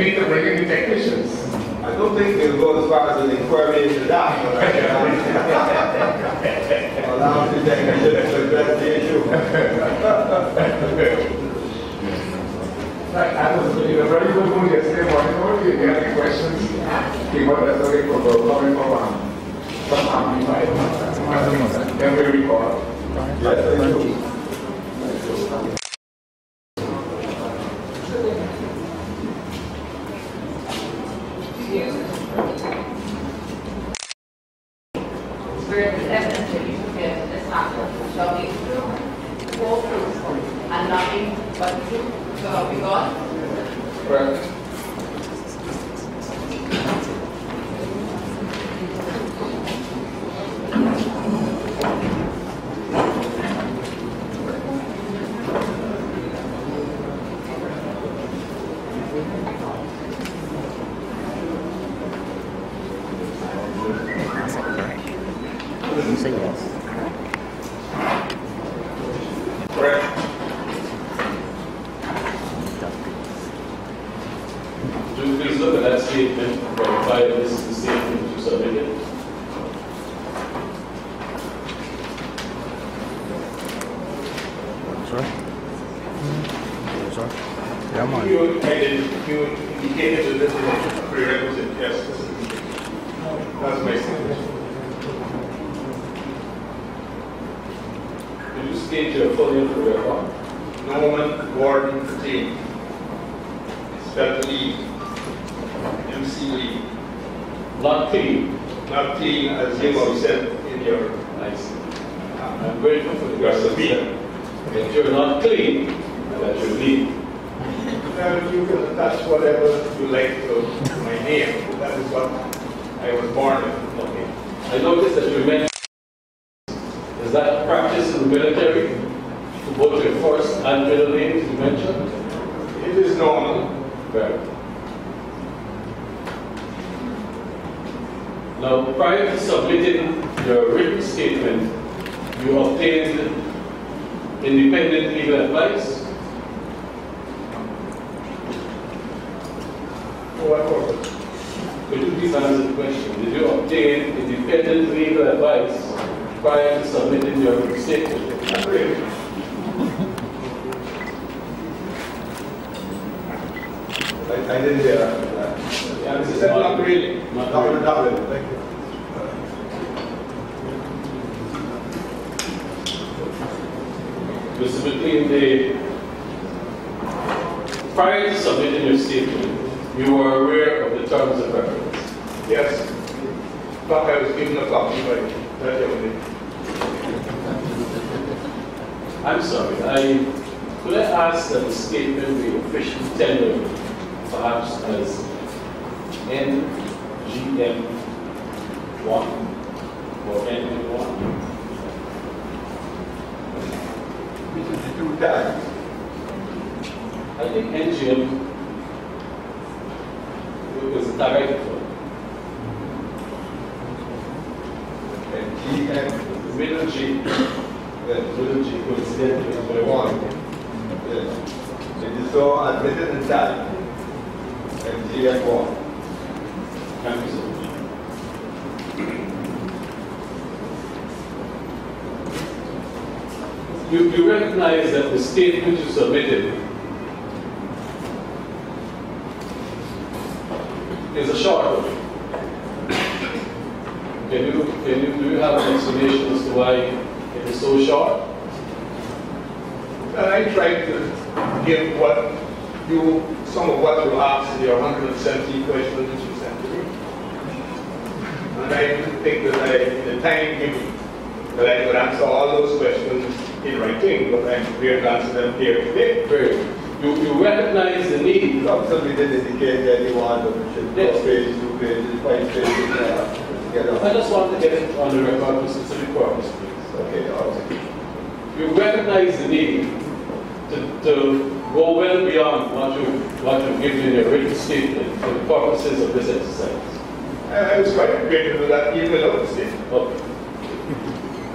need to bring in the technicians. I don't think we'll go as far as an inquiry into that, but allow the technicians to address the issue. I was in a very good mood yesterday morning. If you have any questions, keep on that way for coming from Army side. Then we record. Yes, I do. Where the evidence that you prepare is not shall be true, full truth, and nothing but the truth. So help you God. Correct. You say yes. Correct. Please look at that statement, verify that this is the statement you submitted. Sorry? Sorry? Yeah, I'm on. You indicated that this is a prerequisite. Yes, this is that's my statement. Did you state your full name for the record? Norman Gordon Team. Spelled Lee. MC Lee. Not clean. Not clean as you have said in your Nice. I'm grateful for the recipe. that you're not clean, and that you're lean. You can attach whatever you like to my name. That is what I was born with. Okay. I noticed that you mentioned, is that practice in the military? To both your first and middle names you mentioned? It is normal. Right. Now, prior to submitting your written statement, you obtained independent legal advice. For what purpose? Could you please answer the question? Did you obtain independent legal advice prior to submitting your written statement? Not really. I didn't hear that. The answer is Said not really. Not Not really. really. Thank you. Mr. McLean, prior to submitting your statement, you were aware of the terms of reference. Yes. In fact, I was given a copy by that young lady. I'm sorry, could I ask that the statement be officially tendered, perhaps as NGM1 or NM1? Which is the two tags. I think NGM was the direct one. And GM, The middle G, coincidentally, number one. one. Yes. It is so admitted in tag. And GM1. Thank you so much. You recognize that the statement you submitted is a short one. Do you have an explanation as to why it is so short? And I tried to give some of what you asked in your 170 questions that you sent to me. And I didn't think that in the time given, that I could answer all those questions in writing, but I'm prepared to answer them here today. Very. You recognize the need. Something we did indicate that you want to should Yes. 4 pages, 2 pages, 5 pages, together. I just want to get it on the record for specific purpose, please. Okay, all right. You recognize the need to go well beyond what you've given in your written statement for the purposes of this exercise. I was quite prepared to do that even without the statement. Okay.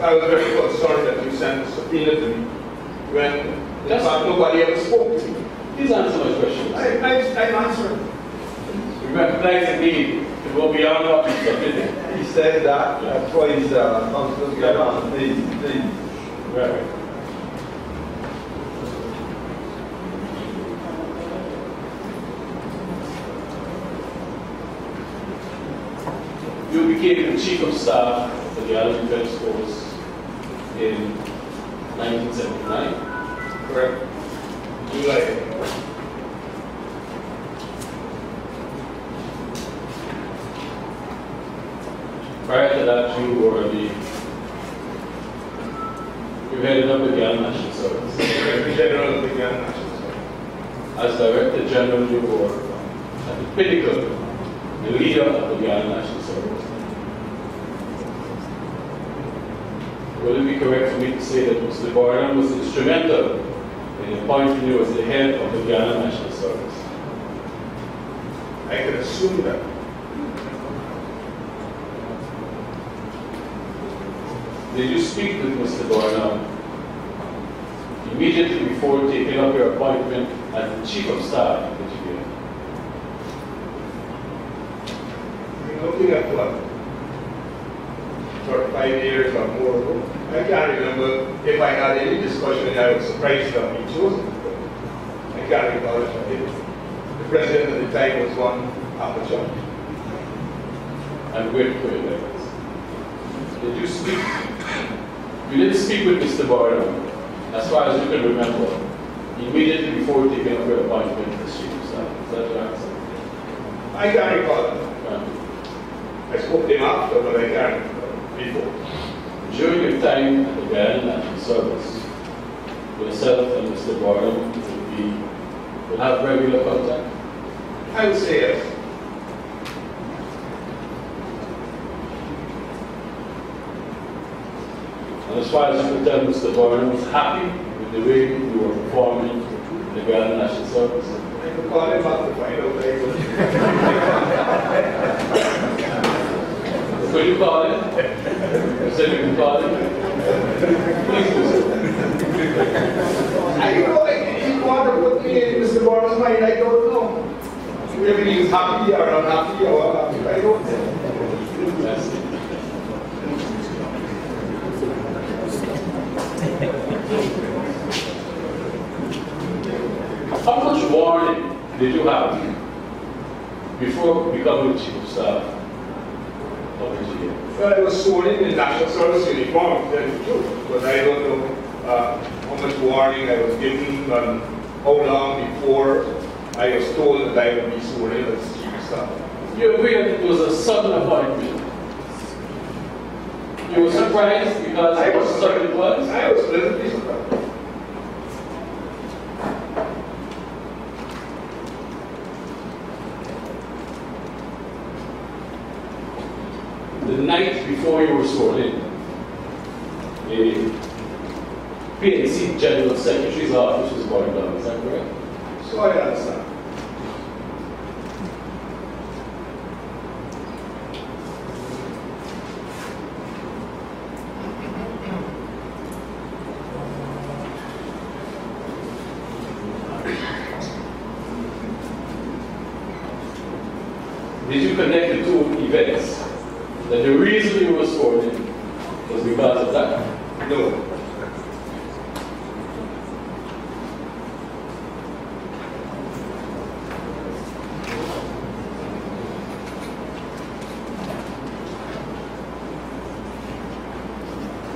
I was very concerned that you sent a subpoena to me when in fact nobody ever spoke to me. Please answer my questions. I'm answering. recognize the need to go beyond what we submitted. He said that. That's why he's council get on. Please. Right. You became the chief of staff for the Allen Defense Force in 1979. Correct. July. Prior to that, you headed up the Guyana National Service. Director General of the Guyana National Service. As Director General, you were at the pinnacle, the leader of the Guyana National Service. Would it be correct for me to say that Mr. Barnum was instrumental in appointing you as the head of the Guyana National Service? I can assume that. Did you speak with Mr. Barnum immediately before taking up your appointment as the Chief of Staff that you did? We're looking at what? 35 years or more ago. I can't remember if I had any discussion and I was surprised to be chosen. I can't recall if I did. The president at the time was one Aperture. I'm grateful for your efforts. Did you speak? You didn't speak with Mr. Barnum, as far as you can remember, immediately before taking up your appointment as Chief of Staff. Is that your answer? I can't recall that. I spoke to him after, but I can't recall before. During your time at the Guyana National Service, yourself and Mr. Barnum will have regular contact? I would say yes. And as far as you can tell, Mr. Barnum was happy with the way you were performing in the Guyana National Service? I could call him up to find out very well. Could you call him? You said you can call him? Please do so. I don't know, he wanted to put me in Mr. Barnum's mind, I don't know. Whether he's happy or unhappy or unhappy, I don't know. That's it. How much warning did you have before becoming Chief of Staff of the GA? Well, I was sworn in National Service uniform, to tell you the truth, but I don't know how much warning I was given and how long before I was told that I would be sworn in as Chief of Staff. You agree that it was a sudden appointment? You were surprised because I was sudden it was? I was pleasantly surprised. The night before you were sworn in, the PNC General Secretary's office was burned down, is that correct? So I understand. Did you connect the two events? That the reason you were sworn in was because of that? No.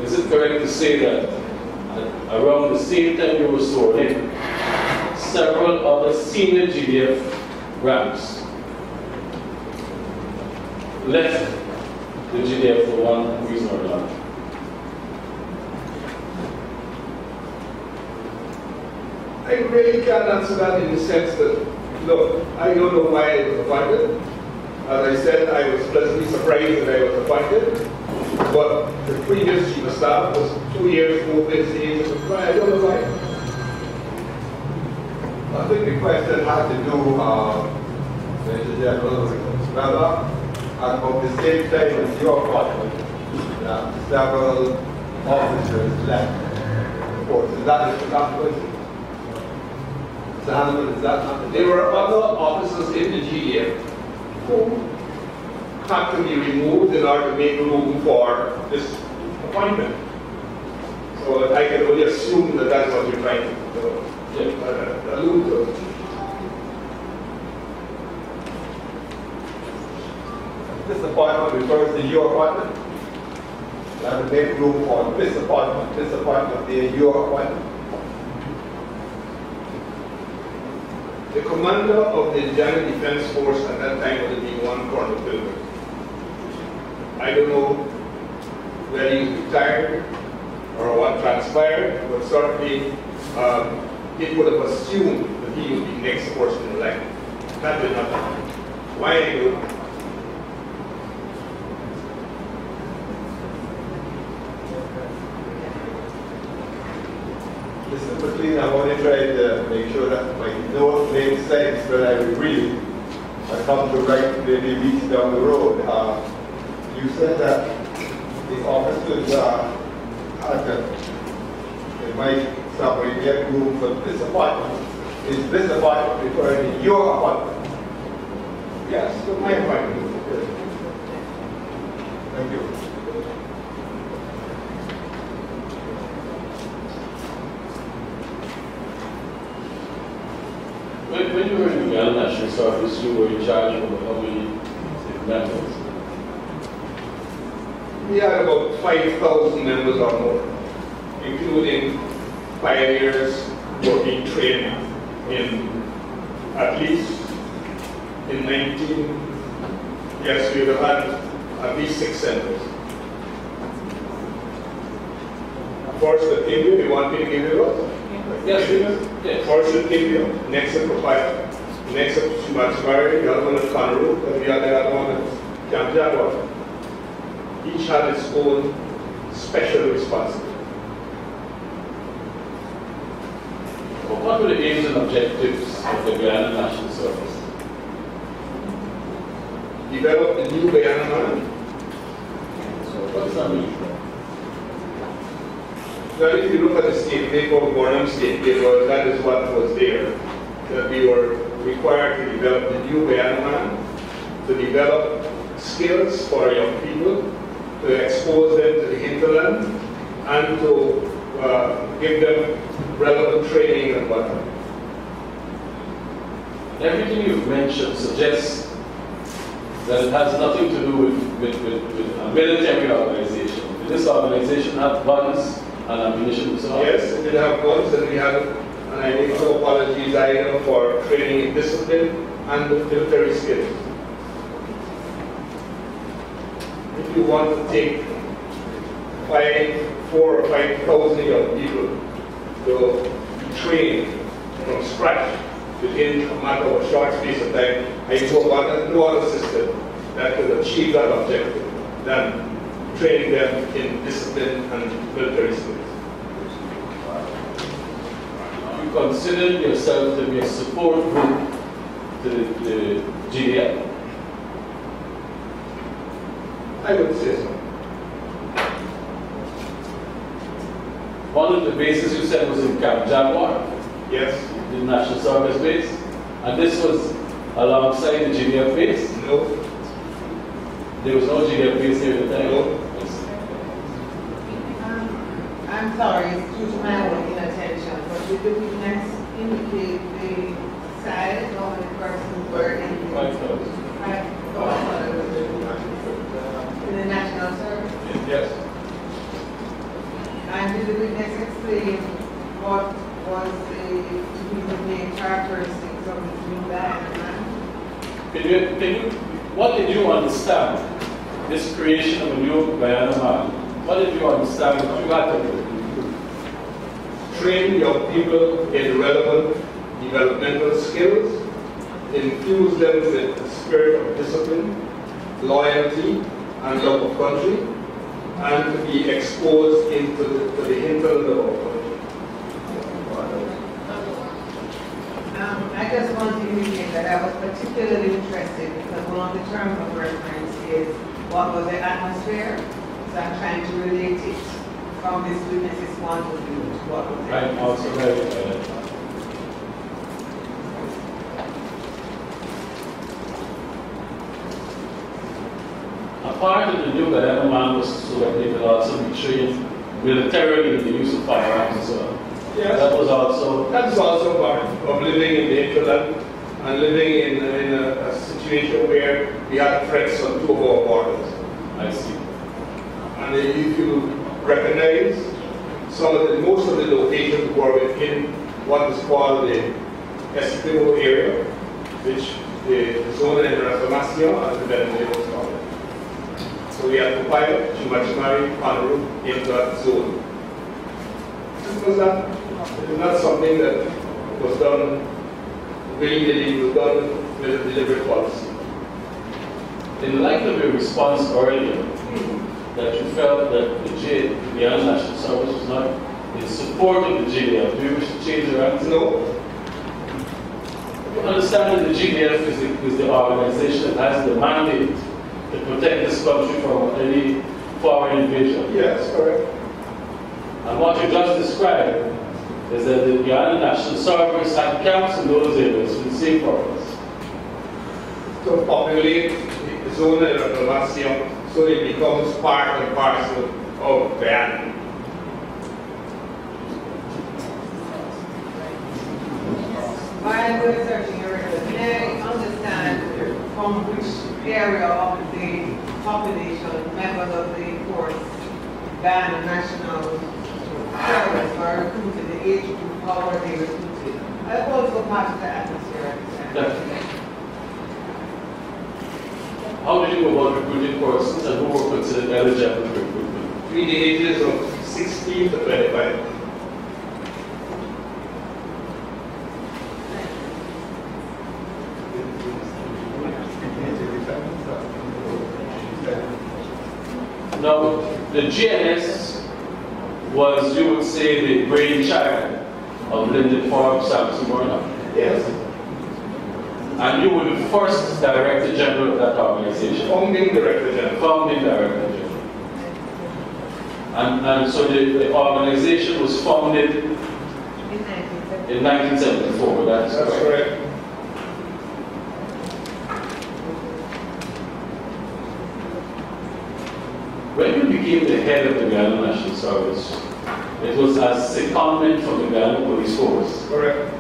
Is it correct to say that around the same time you were sworn in, several other senior GDF ranks left the GDF for one reason or another? I really can't answer that in the sense that, look, I don't know why I was appointed. As I said, I was pleasantly surprised that I was appointed. But the previous Chief of Staff was 2 years, 4 days, I don't know why. I think the question had to do, Mr. General, whether at about the same time as your appointment, several officers left the force. Is that the question? Is that not? There were other officers in the GDF who had to be removed in order to make room for this appointment. So I can only assume that that's what you're trying to allude to. This appointment refers to your appointment. You have to make room for this appointment being your appointment. The commander of the Joint Defense Force at that time would have been one Colonel Pilgrim. I don't know whether he retired or what transpired, but certainly it would have assumed that he would be next person elected. That did not happen. Why I do? Mr. McLean, I want to try to make sure that my notes make sense when I read. I come to write maybe weeks down the road. You said that the officers they might somebody get room for this appointment. Is this appointment referring to your appointment? Yes, to my appointment. Thank you. When you were in the Ghana National Service, you were in charge of how many members? We had about 5,000 members or more, including pioneers who were being trained in at least in 19, yes, we would have had at least 6 centers. First the Timbio, you want me to give you those? Yes, yes. First the Timbio, next the Propio, next the Sumatsubari, the other one is Conroe, and the other one is Camp Jaguar. Each had its own special responsibility. What were the aims and objectives of the Guyana National Service? Develop the new Guyana man. What does that mean? Well, if you look at the state paper, Bornham state paper, that is what was there. That we were required to develop the new Guyana man, to develop skills for young people, to expose them to the hinterland, and to give them relevant training and whatnot. Everything you've mentioned suggests that it has nothing to do with a military organization. Did this organization have guns and ammunition and so on? Yes, we did have guns, and we had, and I make no apologies either for training in discipline and military skills. If you want to take 4,000 or 5,000 young people to train from scratch within a matter of a short space of time, I know about no other system that could achieve that objective than training them in discipline and military skills. You consider yourself to be a support group to the GDF? I would say so. One of the bases you said was in Camp Jaguar, Yes. the National Service base, and this was alongside the GDF base? No. There was no GDF base here at the time? No. I'm sorry, it's due to my own inattention, but did the witness indicate the size of how many persons were in the 5,000. in the National Service? Yes. And did the witness explain what was the main characteristics of the new Guyana? What did you understand? This creation of a new Guyana man. What did you understand? What you got to do? Train young people in relevant developmental skills, infuse them with the spirit of discipline, loyalty, and love of country, and to be exposed into the hinterland of our country. I just want to indicate that I was particularly interested because one of the terms of reference is what was the atmosphere. So I'm trying to relate it from this witness's point of view to what was the I'm also atmosphere. very excited. part of the new Guyana man was so that they could also be trained militarily in the use of firearms and so on. Yes. That is also part of living in the hinterland and living in a situation where we had threats on two of our borders. I see. And if you recognize most of the locations were within what is called the Esquimalt area, which the zone in Reformation and the Venezuela was called. So we had to pilot Chumachimari, Panaru into that zone. It is not something that was done willy-nilly, it was done with a deliberate policy. In light of your response earlier, that you felt that the Guyana National Service was not in support of the GDF, do you wish to change your answer? No. You understand that the GDF is the organization that has the mandate to protect this country from any foreign invasion. Yes, correct. And what you just described is that the Guyana National Service had camps in those areas for the same purpose. To populate the zone of Reformation so it becomes part and parcel of Guyana. While we're searching your record, may I understand from which area of the population members of the force, Guyana National Service were recruited, the age group, how were they recruited? I also part of the atmosphere. How did you go about recruiting persons and who were considered eligible for recruitment? Between the ages of 16 to 25. Now, the GNS was, you would say, the brainchild of Lyndon Forbes Samson Murdoch. Yes. And you were the first Director General of that organization. Founding Director General. Founding Director General. And so the organization was founded in 1974. That's correct. When you became the head of the Guyana National Service, it was as secondment from the Guyana Police Force. Correct.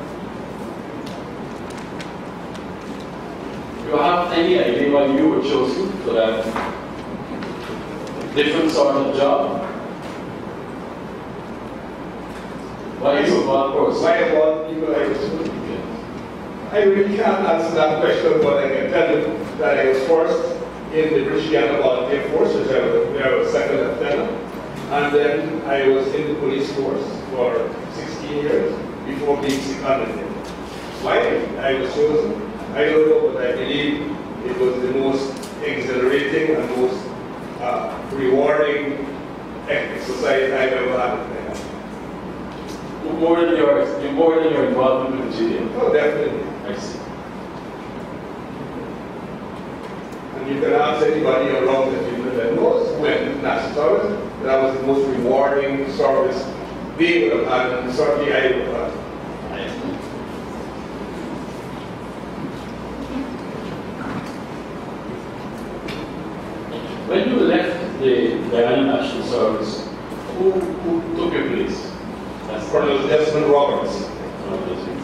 Do you have any idea why you were chosen for that different sort of job? Why you of all person? Why of all people I was chosen? I really can't answer that question, but I can tell you that I was first in the British Guyana Volunteer Force, which I was second lieutenant, and then I was in the police force for 16 years before being seconded. Why I was chosen, I don't know, but I believe it was the most exhilarating and most rewarding exercise I've ever had. More than your involvement with the GDF? Oh, definitely. I see. And you can ask anybody around the people that knows when National Service, that was the most rewarding service they would have had, and certainly I would have had. When you left the Guyana National Service, who took your place? Colonel Desmond Roberts.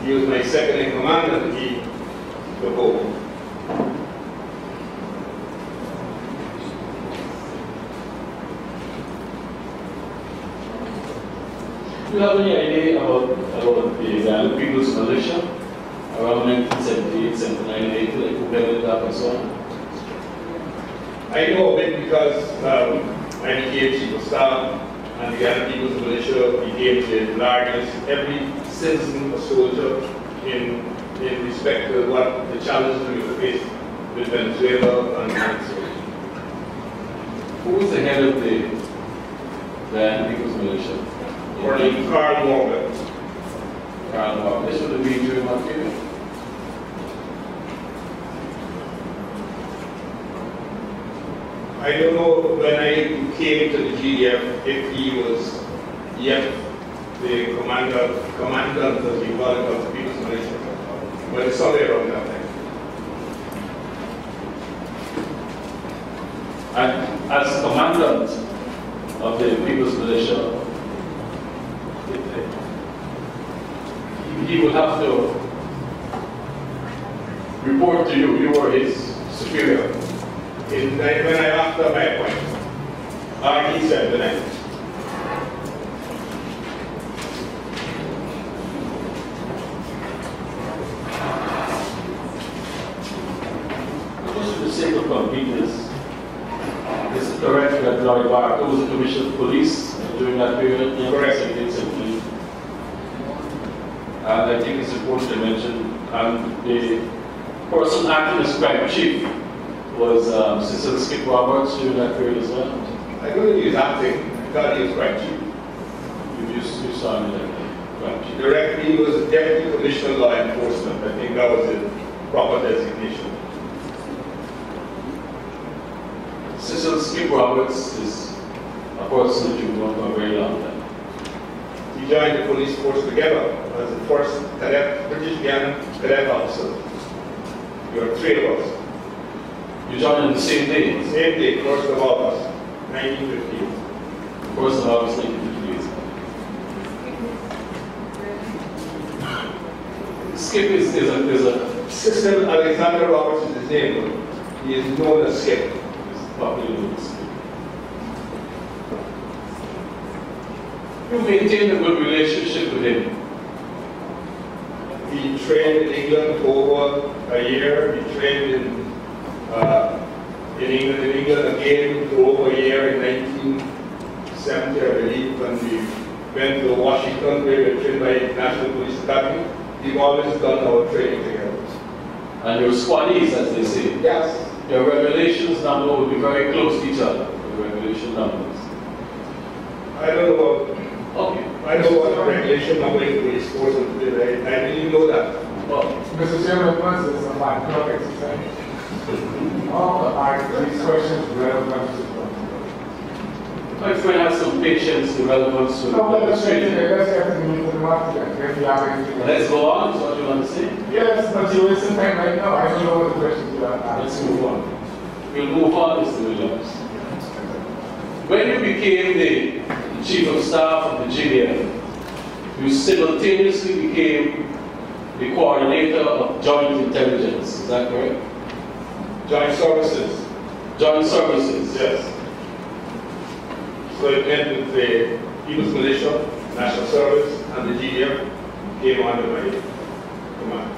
He was my second in command, and he took over. Do you have any idea about the Guyana People's Militia around 1978, 79, 80, like who headed that and so on? I know a bit because I became chief of staff, and the Guyana People's Militia became the largest, every citizen or soldier in respect to what the challenges we were faced with Venezuela and so on. Who was the head of the Guyana People's Militia? Colonel Carl Morgan. Carl Morgan. This would have been during what period? I don't know when I came to the GDF if he was yet the commandant as we call it, of the People's Militia, but it's somewhere around that time. And as commandant of the People's Militia, he would have to report to you. You were his superior. When I after my appointment, he said the next. Just for the sake of completeness, is it correct that Lloyd Barker was a commissioner of police during that period? Correct. And I think it's important to mention, the person acting as crime chief was Cecil Skip Roberts during that period as well. I don't think he was acting. I thought he was quite cheap. You saw him like crime chief. Directly, he was Deputy Commissioner of Law Enforcement. I think that was the proper designation. Cecil Skip Roberts is a person that you've known for a very long time. He joined the police force together as the first cadet, British Guiana cadet officer. There were three of us. You joined on the same day? Same day, 1st of August, 1958. 1st of August, 1958. Skip is a Cecil Alexander Roberts is his name. He is known as Skip. popular known as Skip. You maintained a good relationship with him. He trained in England for over a year. He trained in England again for over a year in 1970, I believe, when we went to Washington, where we were trained by the National Police Academy. We've always done our training together. And your squaddies, as they say. Yes. Your regulations number would be very close to each other, your regulation numbers. I don't know. Okay. I know what the regulation number in police force is. I didn't know that. Well, Mr. Chairman, once it's a like clock exercise. Are these questions relevant to the my friend has some patience, the relevance to the let's get administration. to the meeting of the market. If you have anything. Let's go on, is what you want to say? Yes, but you're wasting time right now. I don't know what the questions you are Let's asking. move on. We'll move on, Mr. Williams. When you became the Chief of Staff of the GDM, you simultaneously became the Coordinator of Joint Intelligence, is that correct? Joint services. Joint Services. Yes. So it meant that the People's Militia, National Service, and the GDF came under my command.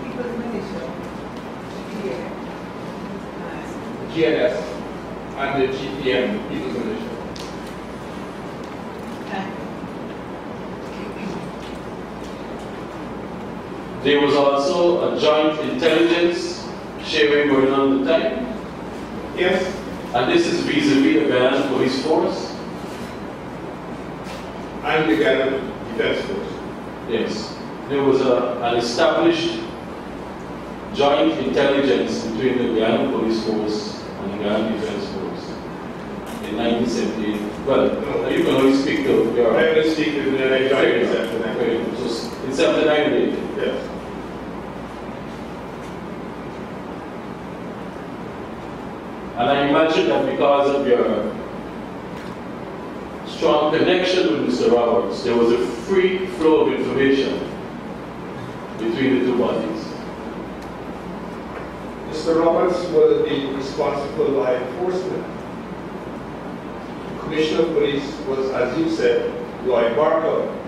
People's Militia, GNS and the GPM, People's Militia. There was also a joint intelligence sharing going on at the time. Yes. And this is vis-a-vis the Guyana Police Force. And the Ghana Defense Force. Yes. There was an established joint intelligence between the Guyana Police Force and the Guyana Defense Force in 1978. Well, you can only speak to your... I will speak to the joint in 79. So in 79, Yes. and I imagine that because of your strong connection with Mr. Roberts, there was a free flow of information between the two bodies. Mr. Roberts will be responsible for law enforcement. The Commissioner of Police was, as you said, Lloyd Barker.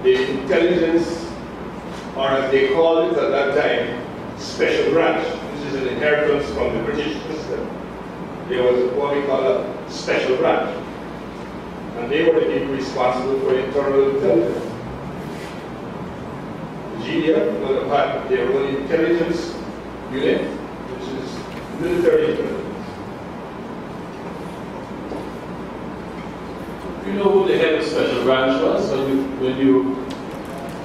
The intelligence, or as they called it at that time, special branch. This is an inheritance from the British system. There was what we call a special branch. And they were the people responsible for internal intelligence. The GDF will have had their own intelligence unit, which is military intelligence. You know who the head of special branch was when you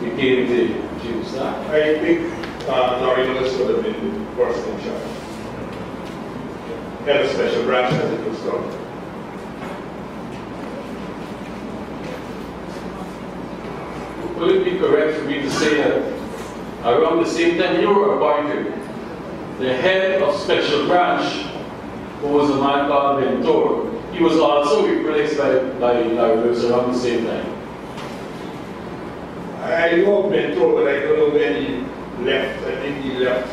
became the Chief of Staff? I think Laurie Lewis would have been the first in charge. Head of special branch as it was called. Would it be correct for me to say that around the same time you were appointed, the head of special branch, who was a man called Mentor, he was also replaced by Larry Lewis around the same time. I know of Mentor, but I don't know when he left. I think he left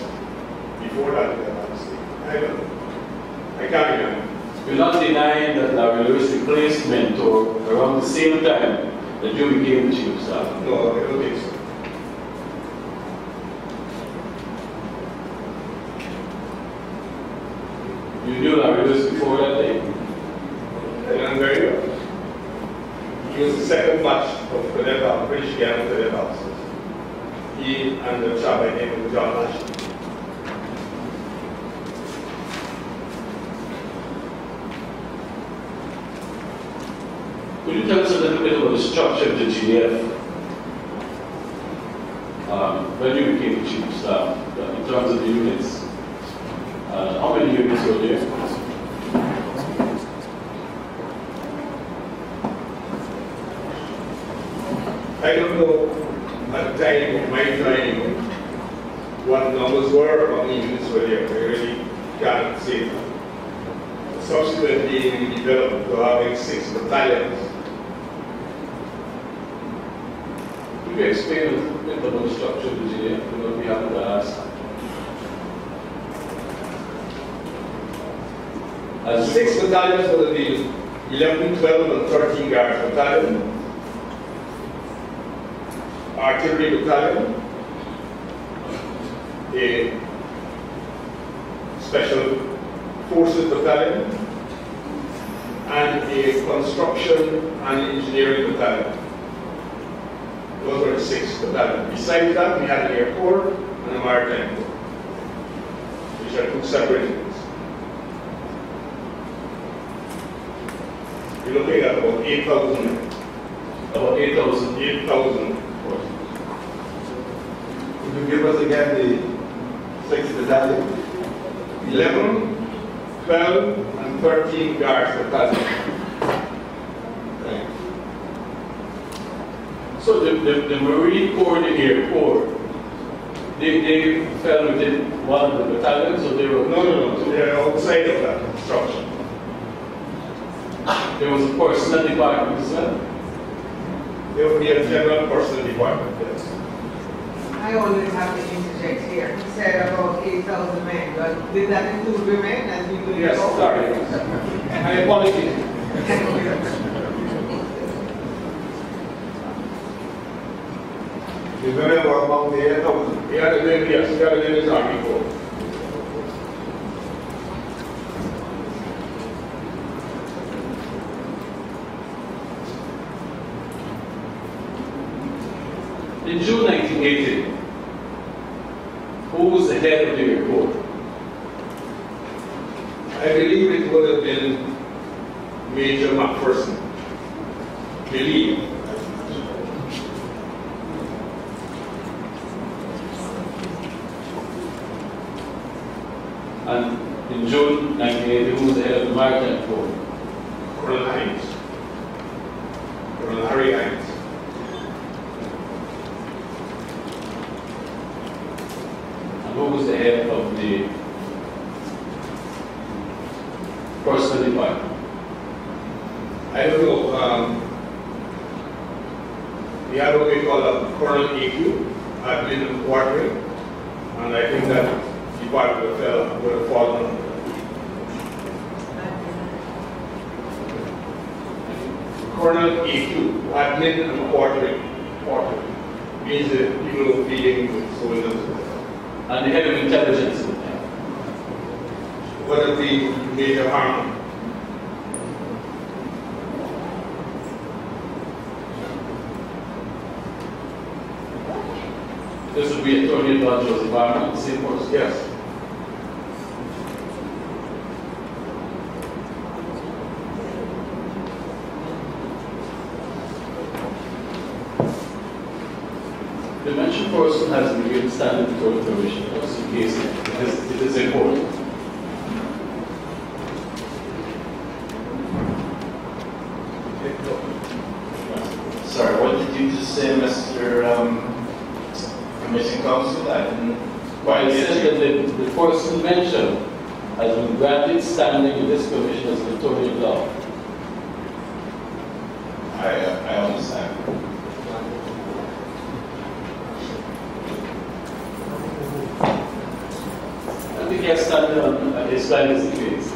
before that, if I'm not mistaken. I don't know. I can't remember. You're not denying that Larry Lewis replaced Mentor around the same time that you became the chief of staff? No, I don't think so. You knew Larry Lewis before that day? I know very well. He was the second batch of British Guiana cadet officers. He and the chap by the name of John Nash. Could you tell us a little bit about the structure of the GDF when you became the chief of staff, in terms of the units? How many units were there? I don't know at the time of my joining what numbers were, how many units were there. I really can't say. Subsequently, we developed to having 6 battalions. Could you explain a little bit about the structure of the GDF? Because we haven't asked. As 6 battalions were the 11, 12, and 13 Guards Battalion, Artillery Battalion, a Special Forces Battalion, and a Construction and Engineering Battalion. Those were the 6 battalions. Besides that, we had an Air Corps and a Maritime Corps, which are 2 separate units. You're looking at about 8,000 men. about 8,000. 8,000. Could you give us again the 6 battalion? 11, 12, and 13 Guards Battalion. So the Marine Corps and the Air Corps, they fell within one of the battalions, so they were... No. They're outside of that structure. There was a personnel department as well. There would be a general personnel department, yes. I only have to interject here. He said about 8,000 men, but did that include women as we do? Yes, sorry. My apologies. The women were among the 8,000. We had a name, yes, we had a name as Army Corps. In June 1980, who was the head of the Air Corps? I believe it would have been Major McPherson. Believe. And in June 1980, who was the head of the Maritime Corps? Colonel Hines. Colonel Harry Hines. Who was the head of the personnel department? I don't know. We had what we call a Colonel AQ, admin and quartering, and I think that department would have fallen under that. Colonel AQ, admin and quartering. Quartering means that people who are dealing with soldiers. And the head of intelligence at the time? Would it be Major Harmon? This would be Attorney General Joseph Harmon, the same person? Yes. The mentioned person has been given standing before the Commission, just in case it is important. Sorry, what did you just say, Mr. Commission Council, I didn't Well, quite it get says you. that the person mentioned has been granted standing in this commission as an attorney at law. I understand. I think he has standing on his line as the case.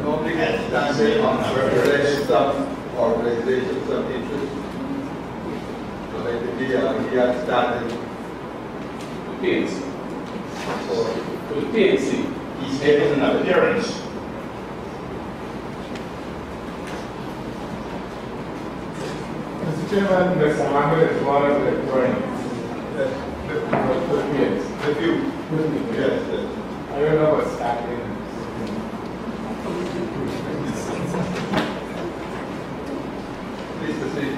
Nobody has standing on representing some organizations of interest. So like he has standing The PNC. for The PNC. He's making an appearance. Mr. Chairman, Mr. Mohammed is one of the attorneys. Yes. the few. Yes, yes. I don't know what's happening. Please proceed.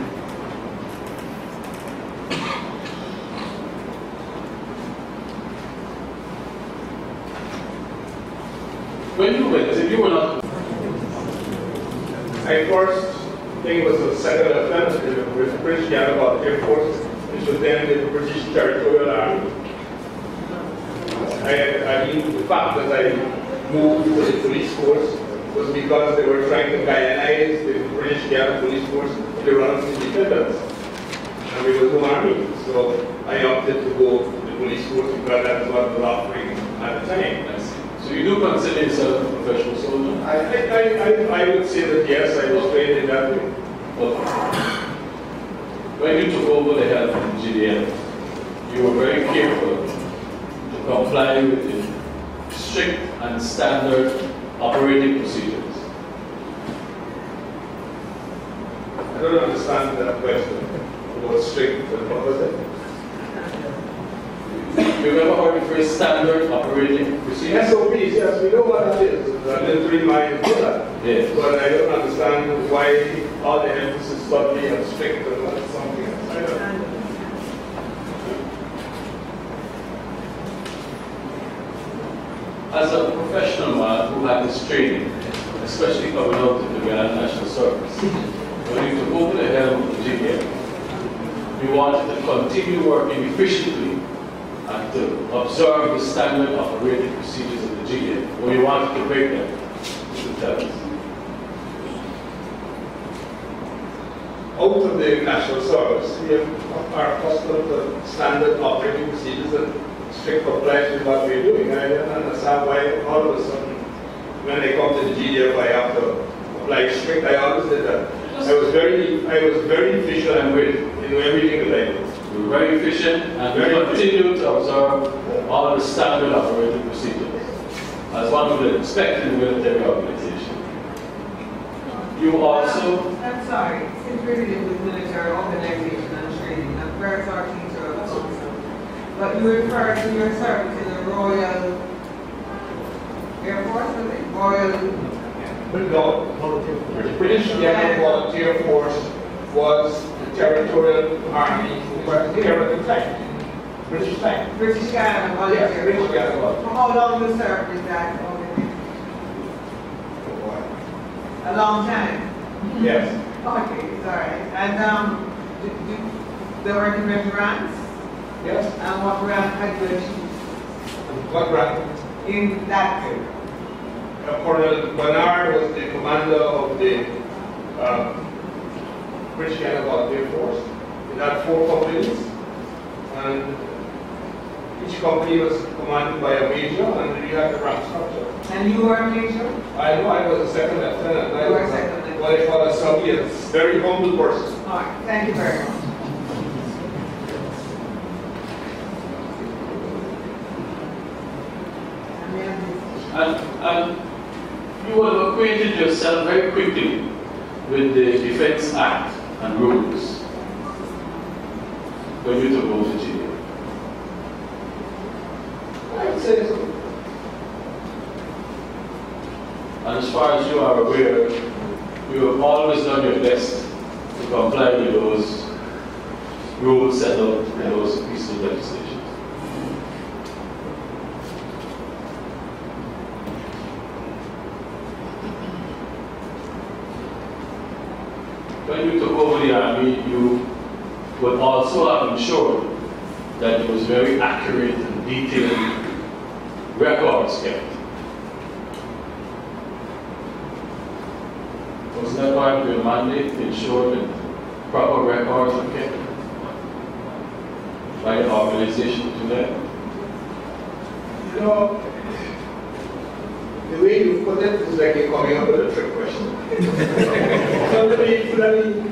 When you went, if you were not, I first think it was a second lieutenant with the British Gallagher Air Force, which was then the British Territorial Army. The fact that I moved to the police force was because they were trying to Guyanize the British Gallagher police force in the run of independence. And we were no army, so I opted to go to the police force because that was what was offering at the time. so you do consider yourself a professional soldier? I would say that yes, I was trained in that way. Okay. When you took over the help from GDM, you were very careful to comply with the strict and standard operating procedures. I don't understand that question. What strict, what was it? You ever heard the phrase standard operating procedures? SOPs, yes, we know what that is. I didn't read my that. Yes. But I don't understand why all the emphasis suddenly on strict and not something else. I don't know. As a professional man who had this training, especially coming out of the Grand National Service, when you took over the helm of the GDM, you wanted to continue working efficiently and to observe the standard operating procedures of the GDM, or you wanted to break them. You could tell us. Out of the national service, we are accustomed to standard operating procedures and strict compliance with what we're doing. I don't understand why all of a sudden, when I come to the GDF, I have to apply strict. I always did that. I was very efficient and in everything that I did. You were very efficient and you continue to observe all the standard operating procedures, as one would expect in a military organization. You also... I'm sorry, since we're dealing with military organization and training, I'm very sorry to interrupt also, but you refer to your service in the Royal Air Force, was it? Royal... No, the British Gallagher Volunteer Force was the territorial army who were here at the time. British time. British Gallagher Volunteer Yes, British Force. Gallagher. For how long you served with that organization? A long time. Yes. Okay, it's all right. And there were different ranks? Yes. And what rank had you achieved What rank? in that period? Colonel Bernard was the commander of the British Gallagher Volunteer Force. It had 4 companies, and each company was commanded by a major, and we had the rank structure. And you were a major? I know I was a second lieutenant. You were a second lieutenant. What I call a Soviet, very humble person. All right, thank you very much. And you have acquainted yourself very quickly with the Defense Act and rules when you took over the GDM. I would say so. And as far as you are aware, you have always done your best to comply with those rules set out in those pieces of legislation. When you took over the army, you would also have ensured that there was very accurate and detailed records kept. Was that part of your mandate to ensure that proper records are kept by the organization to them? You know, the way you put it is like you're coming up with a trick question. So let me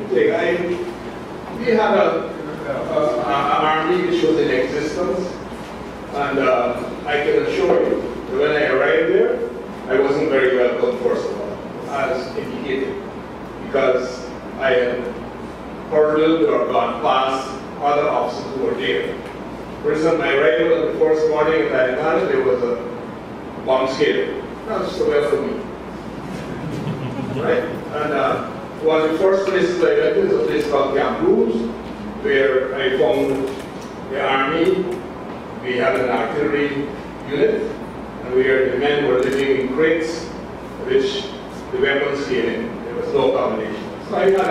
think. We had an army which was in existence, and I can assure you that when I arrived there, I wasn't very welcome, first of all, as indicated, because I had hurdled or gone past other officers who were there. For instance, my arrival on the first morning at Taiwan, there was a bomb scare. That was the way for me. Right? And one of the first places I went to is a place called Camp Rouge, where I found the army. We had an artillery unit, and where the men were living in crates, which the weapons came in. There was no combination. So I had a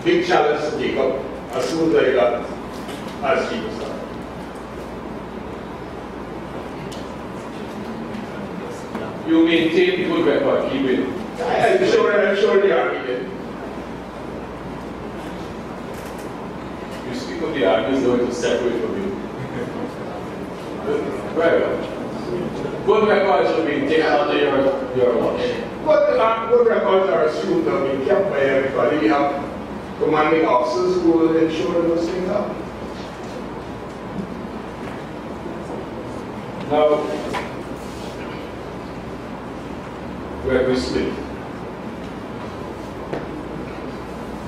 big challenge to take up as soon as I got as chief of staff. You maintain good record keeping. I'm sure the army did. You speak of the army as though it was separate from you. Very well. Good records are being taken under your watch. Good records are assumed to be kept by everybody. We have commanding officers who will ensure those things happen. Now, Gregory Smith,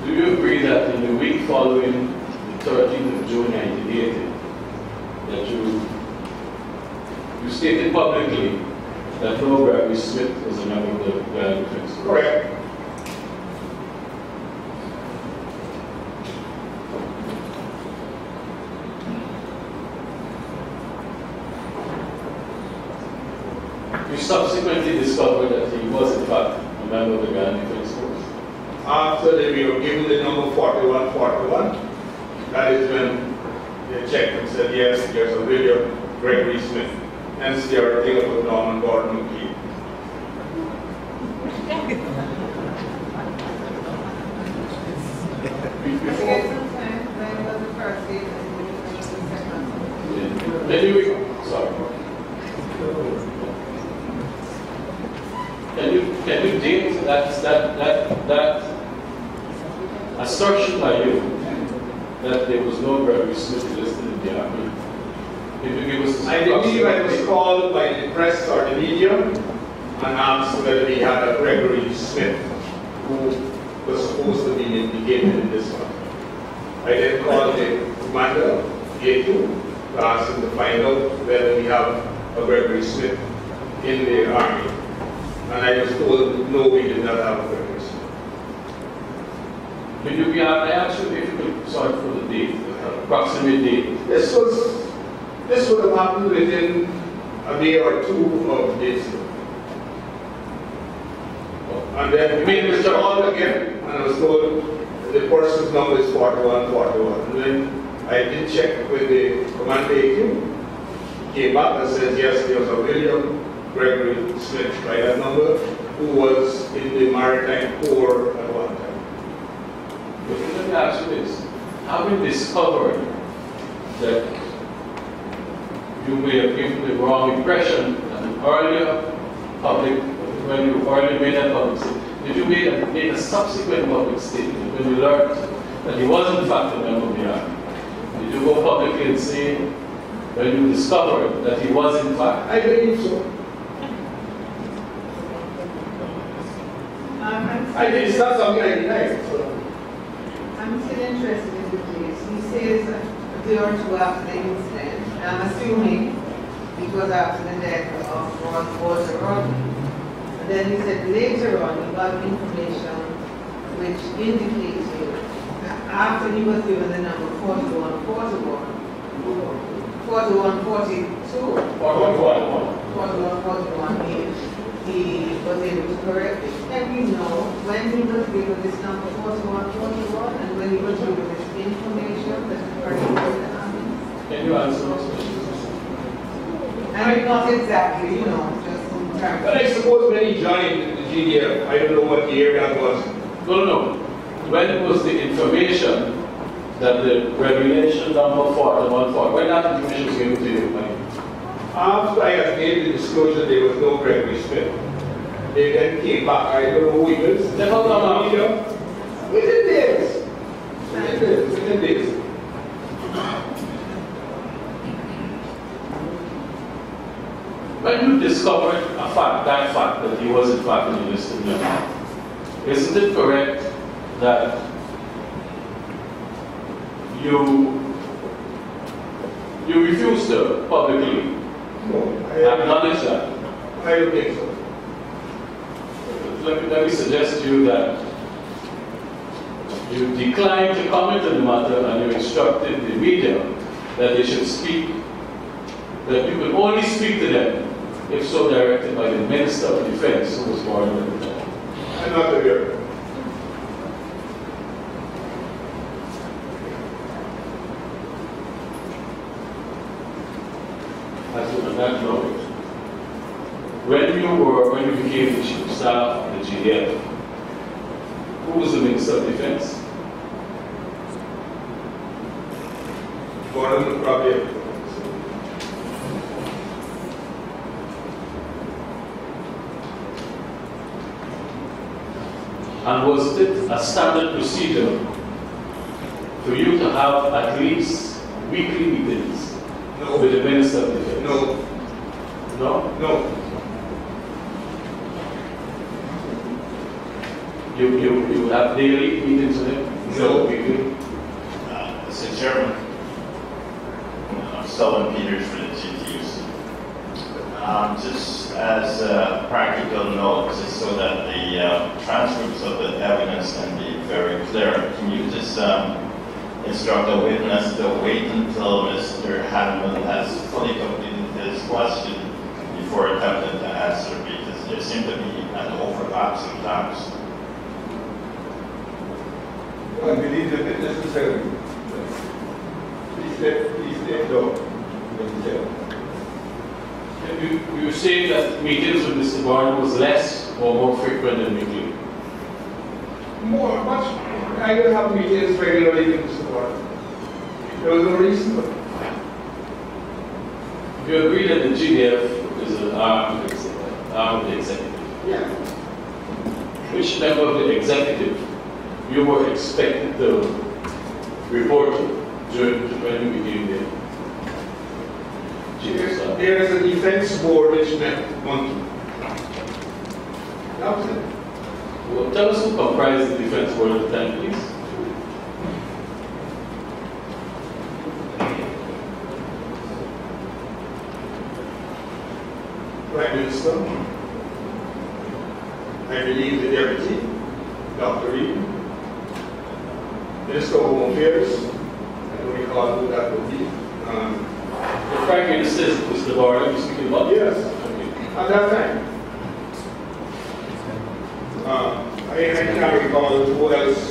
do you agree that in the week following the 13th of June 1980, that you stated publicly that no Gregory Smith was a member of the Grand Defense Force? Correct. You subsequently discovered that he was in fact a member of the Grand Defense Force. After we were given the number 4141, that is when they checked and said, yes, there's a video of Gregory Smith. Hence the article about Norman Gordon McKee. Anyway, sorry. Can you date that assertion by you that there was no Gregory Smith listed in the army? If you give us I believe I was called by the press or the media and asked whether we had a Gregory Smith who was supposed to be indicated in this one. I then called the commander, A2, to ask him to find out whether we have a Gregory Smith in the army. And I was told, no, we did not have a Gregory Smith. Did you be I asked you if you could, sorry for the date, approximate date. This would have happened within a day or two of this. And then we was called again, and I was told the person's number is 4141. And when I did check with the commander AQ, he came back and said, yes, there was a William Gregory Smith by that number, who was in the Maritime Corps at one time. But let me ask you this. Having discovered that you may have given the wrong impression at an earlier public, when you earlier made that public statement, did you make a subsequent public statement when you learned that he was in fact a member of the army? Did you go publicly and say when you discovered that he was in fact? I believe so. It's not something I deny. I'm still interested in the case. He says a day or two after the incident, I'm assuming it was after the death of Rodney. And then he said later on he got information which indicated after he was given the number 4141, 4142, 4141, he was able to correct it. Can we know when he was given this number 4141 and when he was given this information that the person was in the army? Can Can you answer those questions? I mean, not exactly, you know, just in terms. But I suppose when he joined the GDF, I don't know what year that was. No. When was the information that the regulation number 4140, when that information was given to you? After I had made the disclosure, there was no Gregory Smith. They then came back, I don't know who he is. Never come out. Within days. Within days. When you discovered that fact that he was in fact an enlisted member, isn't it correct that you refused to publicly acknowledge that? I don't think so. Let me suggest to you that you declined to comment on the matter and you instructed the media that they should speak, that you could only speak to them if so directed by the Minister of Defense who was born at the time. I'm not aware. On that note, when you became the Chief of Staff of the GDF, who was the Minister of Defense? Gordon probably. And was it a standard procedure for you to have at least weekly meetings with the Minister of Defense? No. No? You would have daily meetings with him? No. Weekly? Mr. Chairman, I'm Sullivan Peters for the GTUC. Just as a practical note, just so that the transcripts of the evidence can be very clear, can you just instruct the witness to wait until Mr. Hanman has fully completed his question before attempting to answer, because there seems to be an overlap sometimes. I believe the witness is heard. Please step down. You say that meetings with Mr. Barnes was less or more frequent than weekly? Much. I don't have meetings regularly with Mr. Gordon. There was no reason for it. You agree that the GDF is an arm of the executive? Yeah. Which member of the executive you were expected to report to when you became the chief of staff? There is a defense board which met monthly. That was it. Well, tell us who comprised the defense board at the time, please. Prime Minister, I believe the Deputy, Dr. Reed, Minister of Home Affairs, I don't recall who that would be. The Prime Minister is Mr. Barnes, you're speaking about? Yes, Okay. at that time. I can't recall who else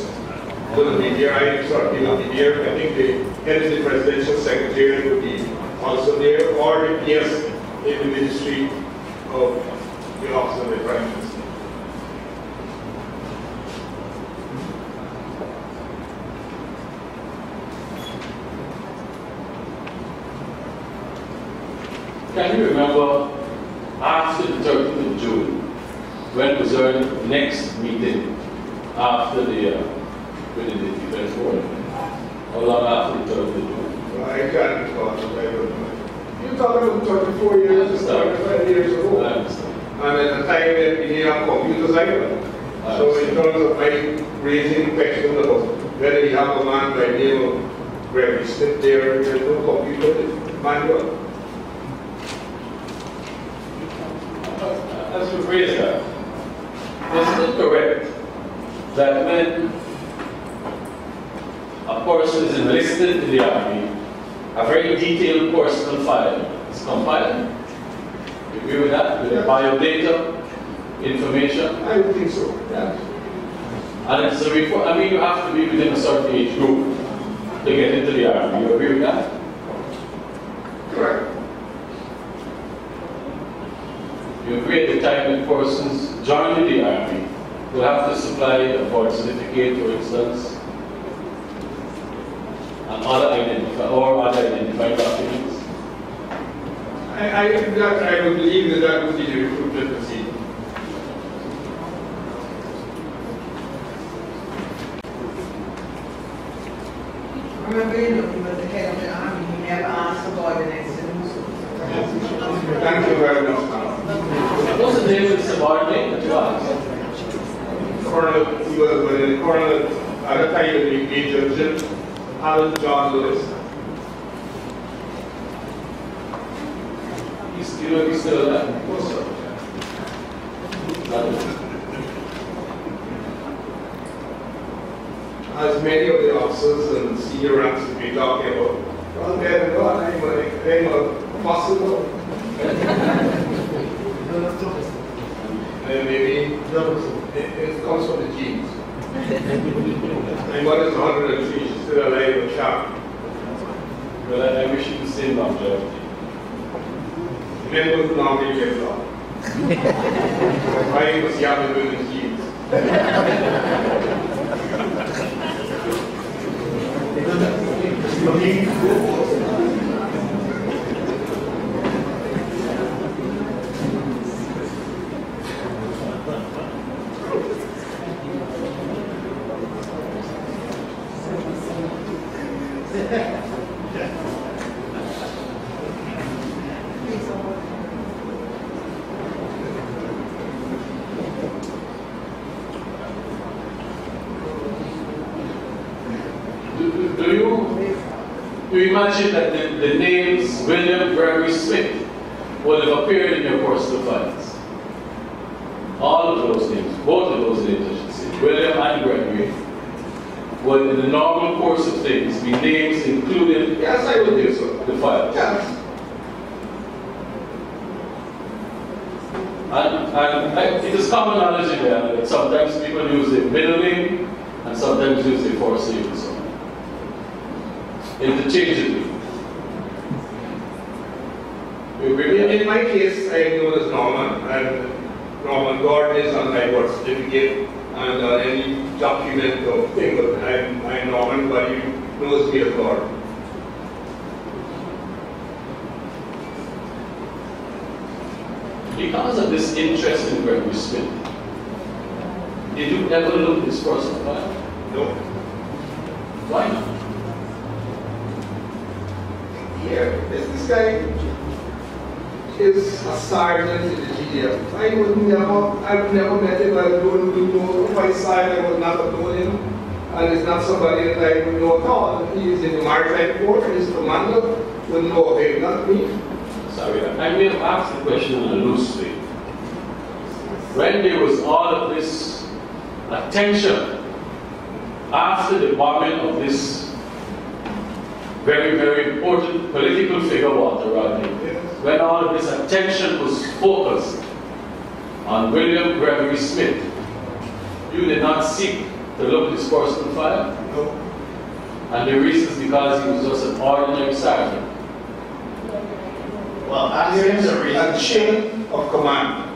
wouldn't be there. I certainly will be there. I think the head of the presidential secretary would be also there, or the PS in the Ministry of the Office of the Prime Minister. Can you remember after the 13th of June, when was our next meeting after the within the defense board? How long after the 13th of June? Well, I can't recall. I don't know. You're talking about 34 years, 35 years ago. I understand. And at the time when we didn't have computers either. So in terms of my raising questions about whether you have a man by the name of Gregory Smith there's no computer manual. As you phrase that, isn't it correct that when a person is enlisted in the army, a very detailed personal file is compiled? You agree with that? With biodata, information? I would think so, yeah. And it's a report. I mean, you have to be within a certain age group to get into the army. You agree with that? any time that persons joining the Army will have to supply a birth certificate, for instance, and other identifying documents? I would believe that that would be the recruitment procedure. Remember, he was the head of the army. He never asked subordinates to do so. Thank you very much, ma'am. What's the name of the subordinate that you asked? Colonel, he was a colonel at the time of the Major Alan John Lewis. He's still alive? Yes, sir. As many of the officers and senior ranks have been talking about, well, they're not, I'm a possible. And maybe it comes from the genes. My mother's 103, she's still alive and sharp. Well, I wish you the same longevity. Men don't normally live long. Why was young with the genes? Do you imagine that the names William Gregory Smith would have appeared in your personal files? All of those names, both of those names I should say, William and Gregory, would in the normal course of things be names included Yes, I would do so. the files. Yes. And it is common knowledge in there that sometimes people use their middle name and sometimes use their first name. So interchangeably. In my case, I am known as Norman, and Norman Gordon is on my birth certificate and on any document or thing, but I'm Norman, but you knows me as Gordon. Because of this interest in Gregory Smith, did you ever look at this personal file? No. Why not? Yeah, this guy is a sergeant in the GDF. I've never met him. I don't know my side. I would not have known him. And it's not somebody that I would know at all. He is in the maritime port, and his commander would know of him, not me. Sorry, I may have asked the question in a loose way. When there was all of this attention after the bombing of this very, very important political figure, Walter Rodney, when all of this attention was focused on William Gregory Smith, you did not seek to look at his personal file? No. And the reason is because he was just an ordinary sergeant. Well, asking the reason. A chain of command.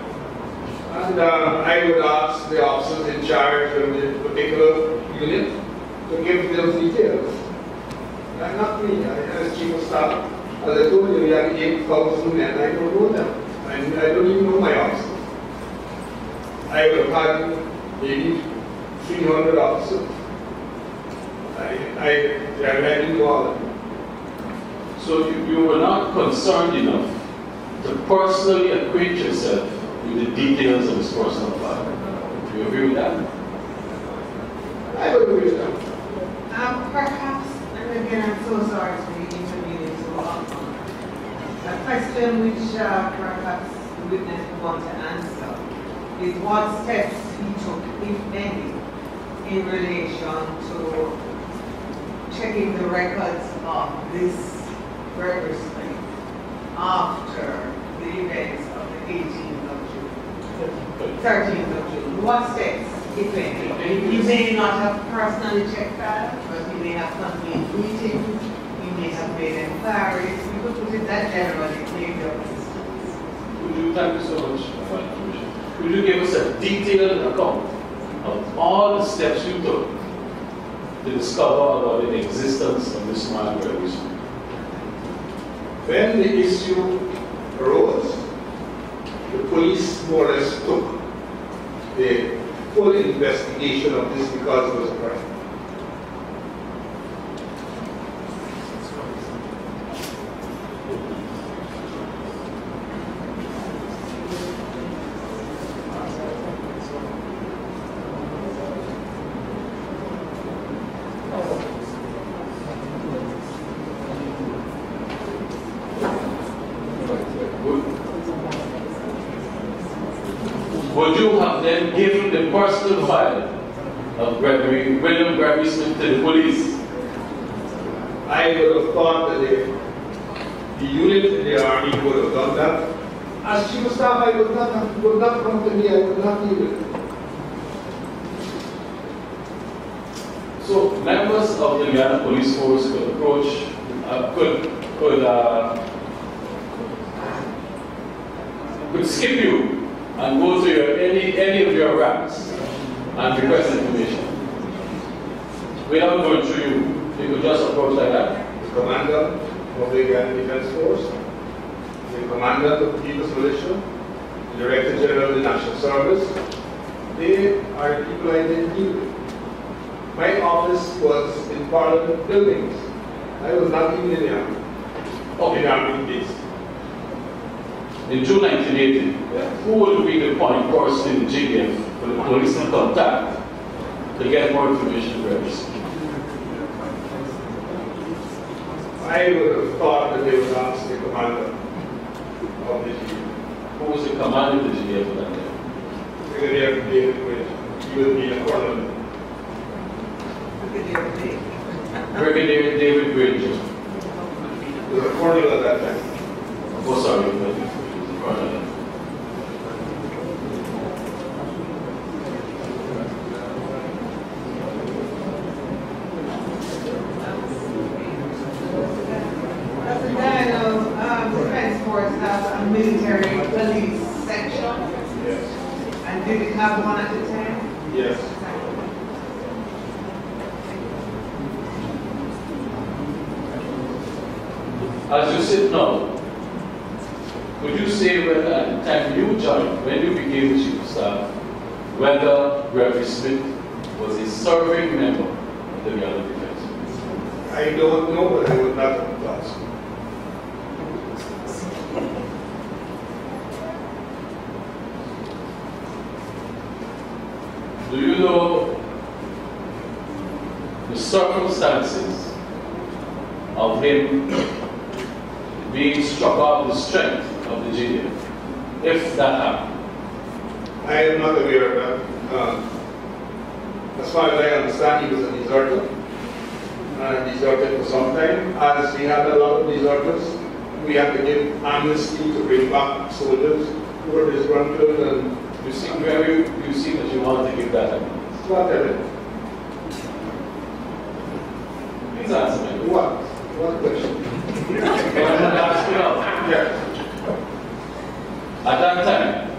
And I would ask the officers in charge of the particular unit to give those details. And not me, as chief of staff. As I told you, we have 8,000 men. I don't know them. I don't even know my officers. I would have had maybe 300 officers. I didn't know all of them. So you were not concerned enough to personally acquaint yourself with the details of his personal file. Do you agree with that? I would agree with that. Perhaps, and again, I'm so sorry to be intervening so often. A question which perhaps the witness would want to answer is what steps he took, if any, in relation to checking the records of this Gregory Smith after the events of the 18th of June, 13th of June. What steps, if any? He may not have personally checked that, but he may have convened meetings, he may have made inquiries. We could put it that generally, maybe of assistance. Could you, thank you so much for that information. Could you give us a detailed account of all the steps you took to discover about the existence of this man, Gregory Smith? When the issue arose, the police more or less took the full investigation of this because it was a crime. Would you have then given the personal file of William Gregory Smith to the police? I would have thought that the unit in the army would have done that. As chief of staff, I would not come to me, I would not do it. So members of the Guyana Police Force could approach, could skip you and go to any of your ranks and request information without going through you. They could just approach like that. The commander of the Guyana Defense Force, the commander of the People's Militia, the Director General of the National Service, they are the people I didn't deal with. My office was in Parliament buildings. I was not even in the army. Okay. In the army days. In June 1980, who would be the point person in the GDF for the police to contact to get more information about this? I would have thought that they would ask the commander of the GDF. Who was the commander of the GDF at that time? Brigadier David Bridge. He would be a colonel. Brigadier David Bridge. He was a colonel at that time. Oh, sorry, but colonel. Defense Force has a military police section, Yes. and did it have one at the time? Yes. As you sit now, could you say whether at the time you joined, when you became the chief of staff, whether Gregory Smith was a serving member of the Guyana Defense Force? I don't know, but I would not have thought so. Do you know the circumstances of him being struck out the strength of the GDF, if that happened? I am not aware of that. As far as I understand, he was a deserter. And deserted for some time. As we had a lot of deserters, we had to give amnesty to bring back soldiers who were disgruntled and You seem that you want to give that evidence. what evidence? Please answer me. What? What question? I'm going to ask you now. Yes. At that time,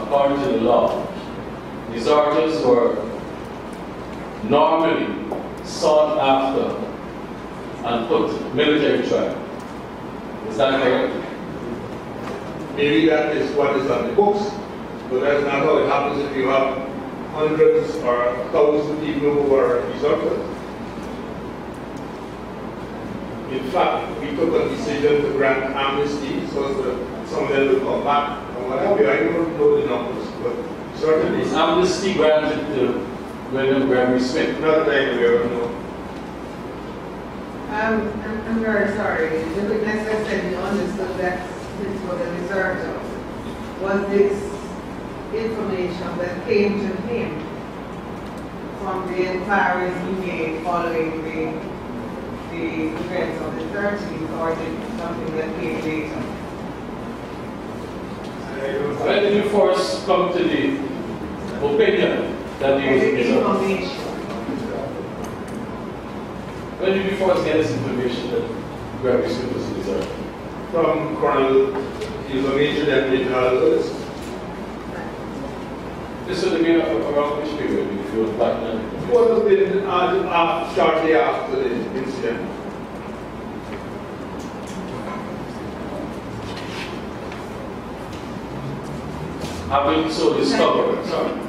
according to the law, deserters were normally sought after and put to military trial. Is that correct? Maybe that is what is on the books, but that's not how it happens if you have hundreds or thousands of people who are deserters. In fact, we took a decision to grant amnesty so that some of them will come back and what have you. I don't know the numbers, but certainly Is amnesty granted to William Gregory Smith? not that I'm aware of, no. I'm very sorry. The witness has said you understood that this was a deserter. Was this information that came to him from the inquiries he made following the events of the 13th, or is it something that came later? When did you first come to the opinion that he was a deserter? Information. When did you first get this information that Gregory Smith was a deserter? from Colonel, he was a major then General Lewis. This would have been around which period, if you were back then? What has been shortly after the incident? Having so discovered, sorry.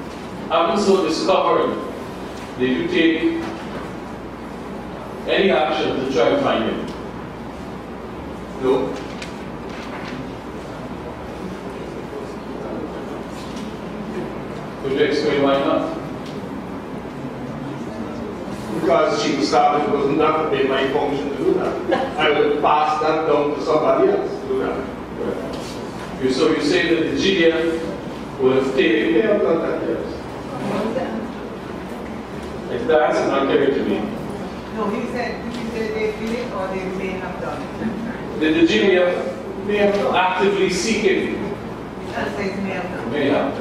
Having so discovered, did you take any action to try and find him? No. Could you explain why not? Because Chief of Staff, it was not been my function to do that. I would pass that down to somebody else to do that. So you say that the GDF would have taken They have done that, yes. if the answer is not clear to me. No, he said they did it or they may have done it. Did the GDF They have done. actively seek it? He can't say may have done. May have.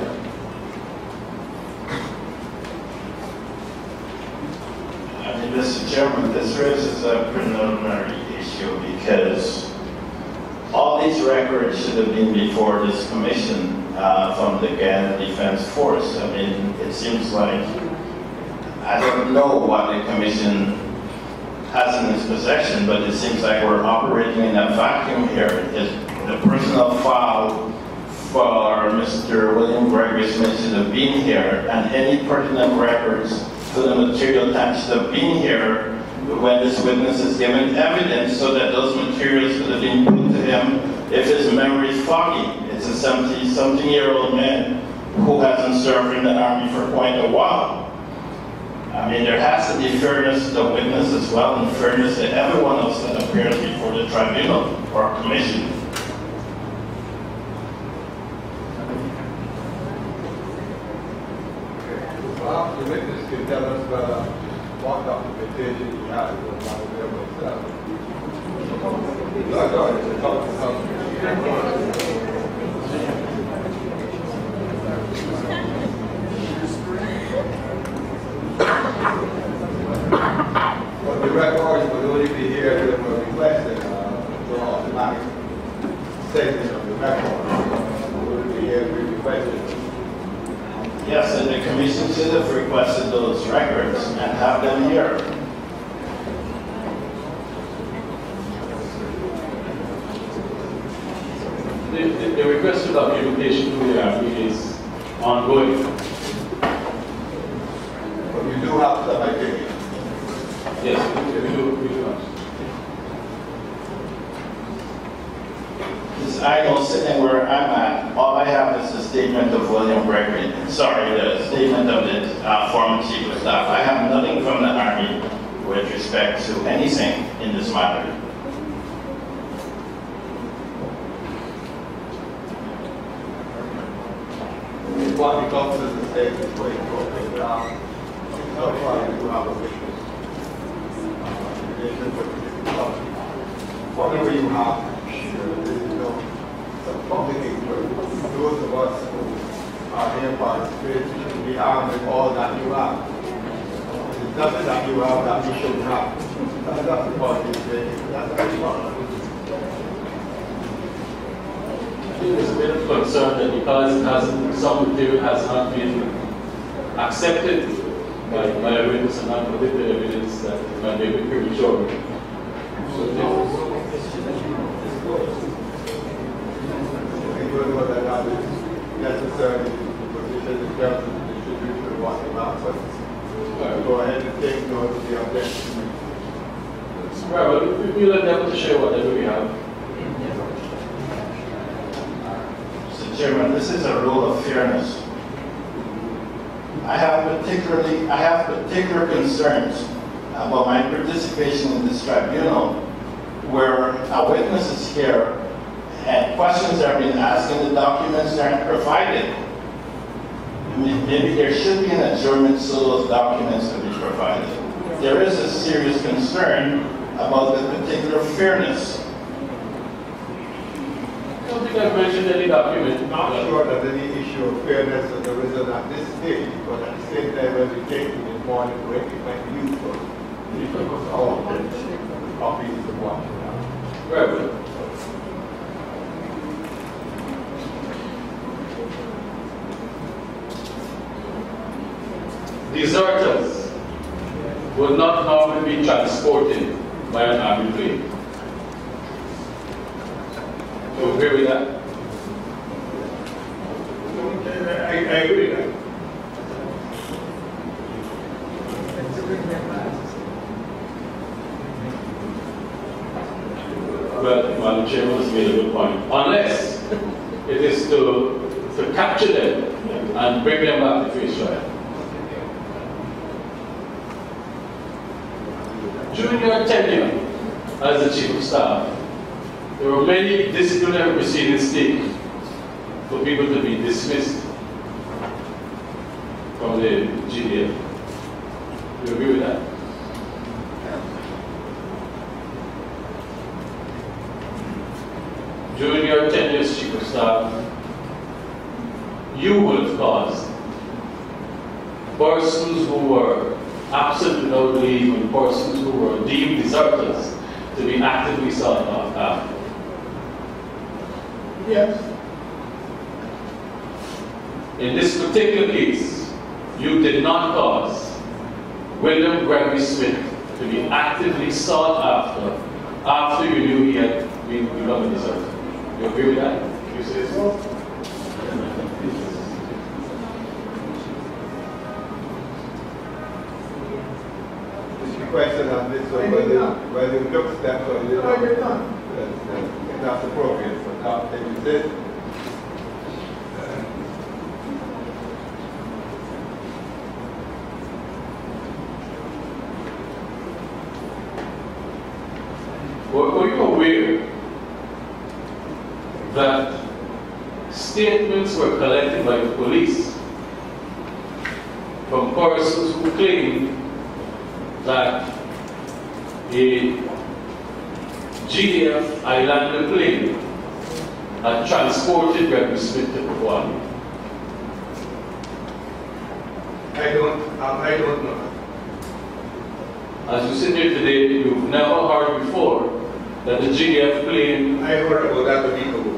I mean, Mr. Chairman, this raises a preliminary issue because all these records should have been before this commission from the Ghana Defense Force. I mean, it seems like, I don't know what the commission has in its possession, but it seems like we're operating in a vacuum here. The personal file for Mr. William Gregory Smith should have been here, and any pertinent records to the material tank should have been here when this witness is given evidence so that those materials could have been put to him if his memory is foggy. It's a 70-something-year-old man who hasn't served in the Army for quite a while. I mean, there has to be fairness to the witness as well, and fairness to everyone else that appears before the tribunal or commission. Well, the witness can tell us what documentation he has or not available himself. No, it's a talk. But the records would only be here if we're requesting for automatic statement of the record. Would only be here if we requested. Yes, and the commission should have requested those records and have them here. The request for documentation to the Army is ongoing. But you do have some idea. Yes, we do. I know sitting where I'm at, all I have is the statement of William Gregory. Sorry, the statement of the former Chief of Staff. I have nothing from the Army with respect to anything in this matter. What the officers say is way broken down. So far, we do have a witness. Whatever you have, some public inquiry. Those of us who are here participating should be armed with all that you have. There's nothing that you have that you shouldn't have. That's the point you're saying. That's the point. There's a bit of concern that because some material has not been accepted by a witness and not with the evidence that it might be a bit premature. So that is necessary to position the terms of the distribution of what you have. But go ahead and take note of the objection. right, well, we'll endeavor to share whatever we have. Mr. Chairman, this is a rule of fairness. I have particular concerns about my participation in this tribunal where a witness is here and questions are being asked and the documents aren't provided. Maybe there should be an adjournment so those documents can be provided. There is a serious concern about the particular fairness. I don't think I've mentioned any document. I'm not sure that any issue of fairness has arisen at this stage, but at the same time, when we take it in morning break, it might be useful. Because all copies of what you have. Right. would not normally be transported by an army plane. Do you agree with that? I agree with that. Well, Madam Chairman has made a good point. Unless it is to capture them and bring them back to face trial. During your tenure as the Chief of Staff, there were many disciplinary proceedings taken for people to be dismissed from the GDF. Do you agree with that? During your tenure as Chief of Staff, you would have caused persons who were absent without leave and persons who were deemed deserters to be actively sought after. Yes. In this particular case, you did not cause William Gregory Smith to be actively sought after you knew he had become a deserter. You agree with that? You say so? Question on this one, whether you look steps or you I did not. that's appropriate, but now if you did, Were you aware that statements were collected by the police from persons who claimed that a GDF Islander plane had transported Gregory Smith to Procedural? I don't know. As you sit here today, you've never heard before that the GDF plane. I heard about that a week ago.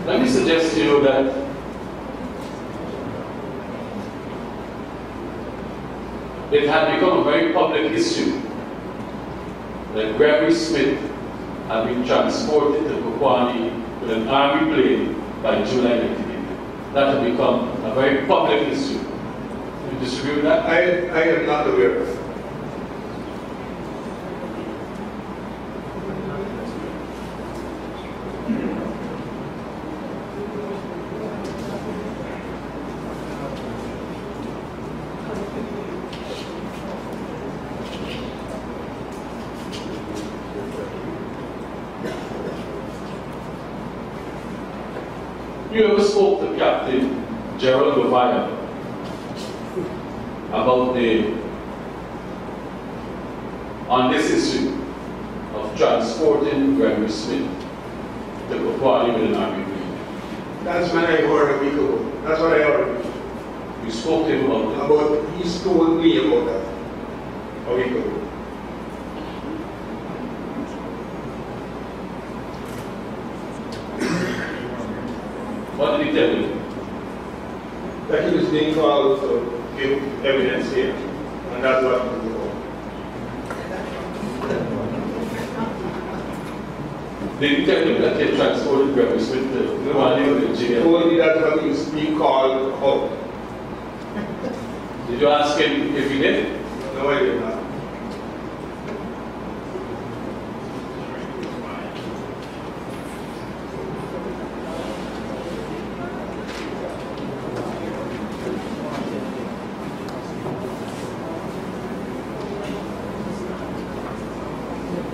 Let me suggest to you that it had become a very public issue that Gregory Smith had been transported to Procedural with an army plane by July 1980. That had become a very public issue. You disagree with that? I am not aware of it. You ever spoke to Captain Gerald Gavaya about on this issue of transporting Gregory Smith to Procedural with an army plane? That's when I heard a week ago. That's what I heard. You spoke to him about it? He told me about that a week ago. What did he tell you? That he was being called to give evidence here, and that's what he was about. Did he tell you that he had transported Gregory Smith to Procedural with He GDF? told me that's what he was being called out. Did you ask him if he did? No, I did not.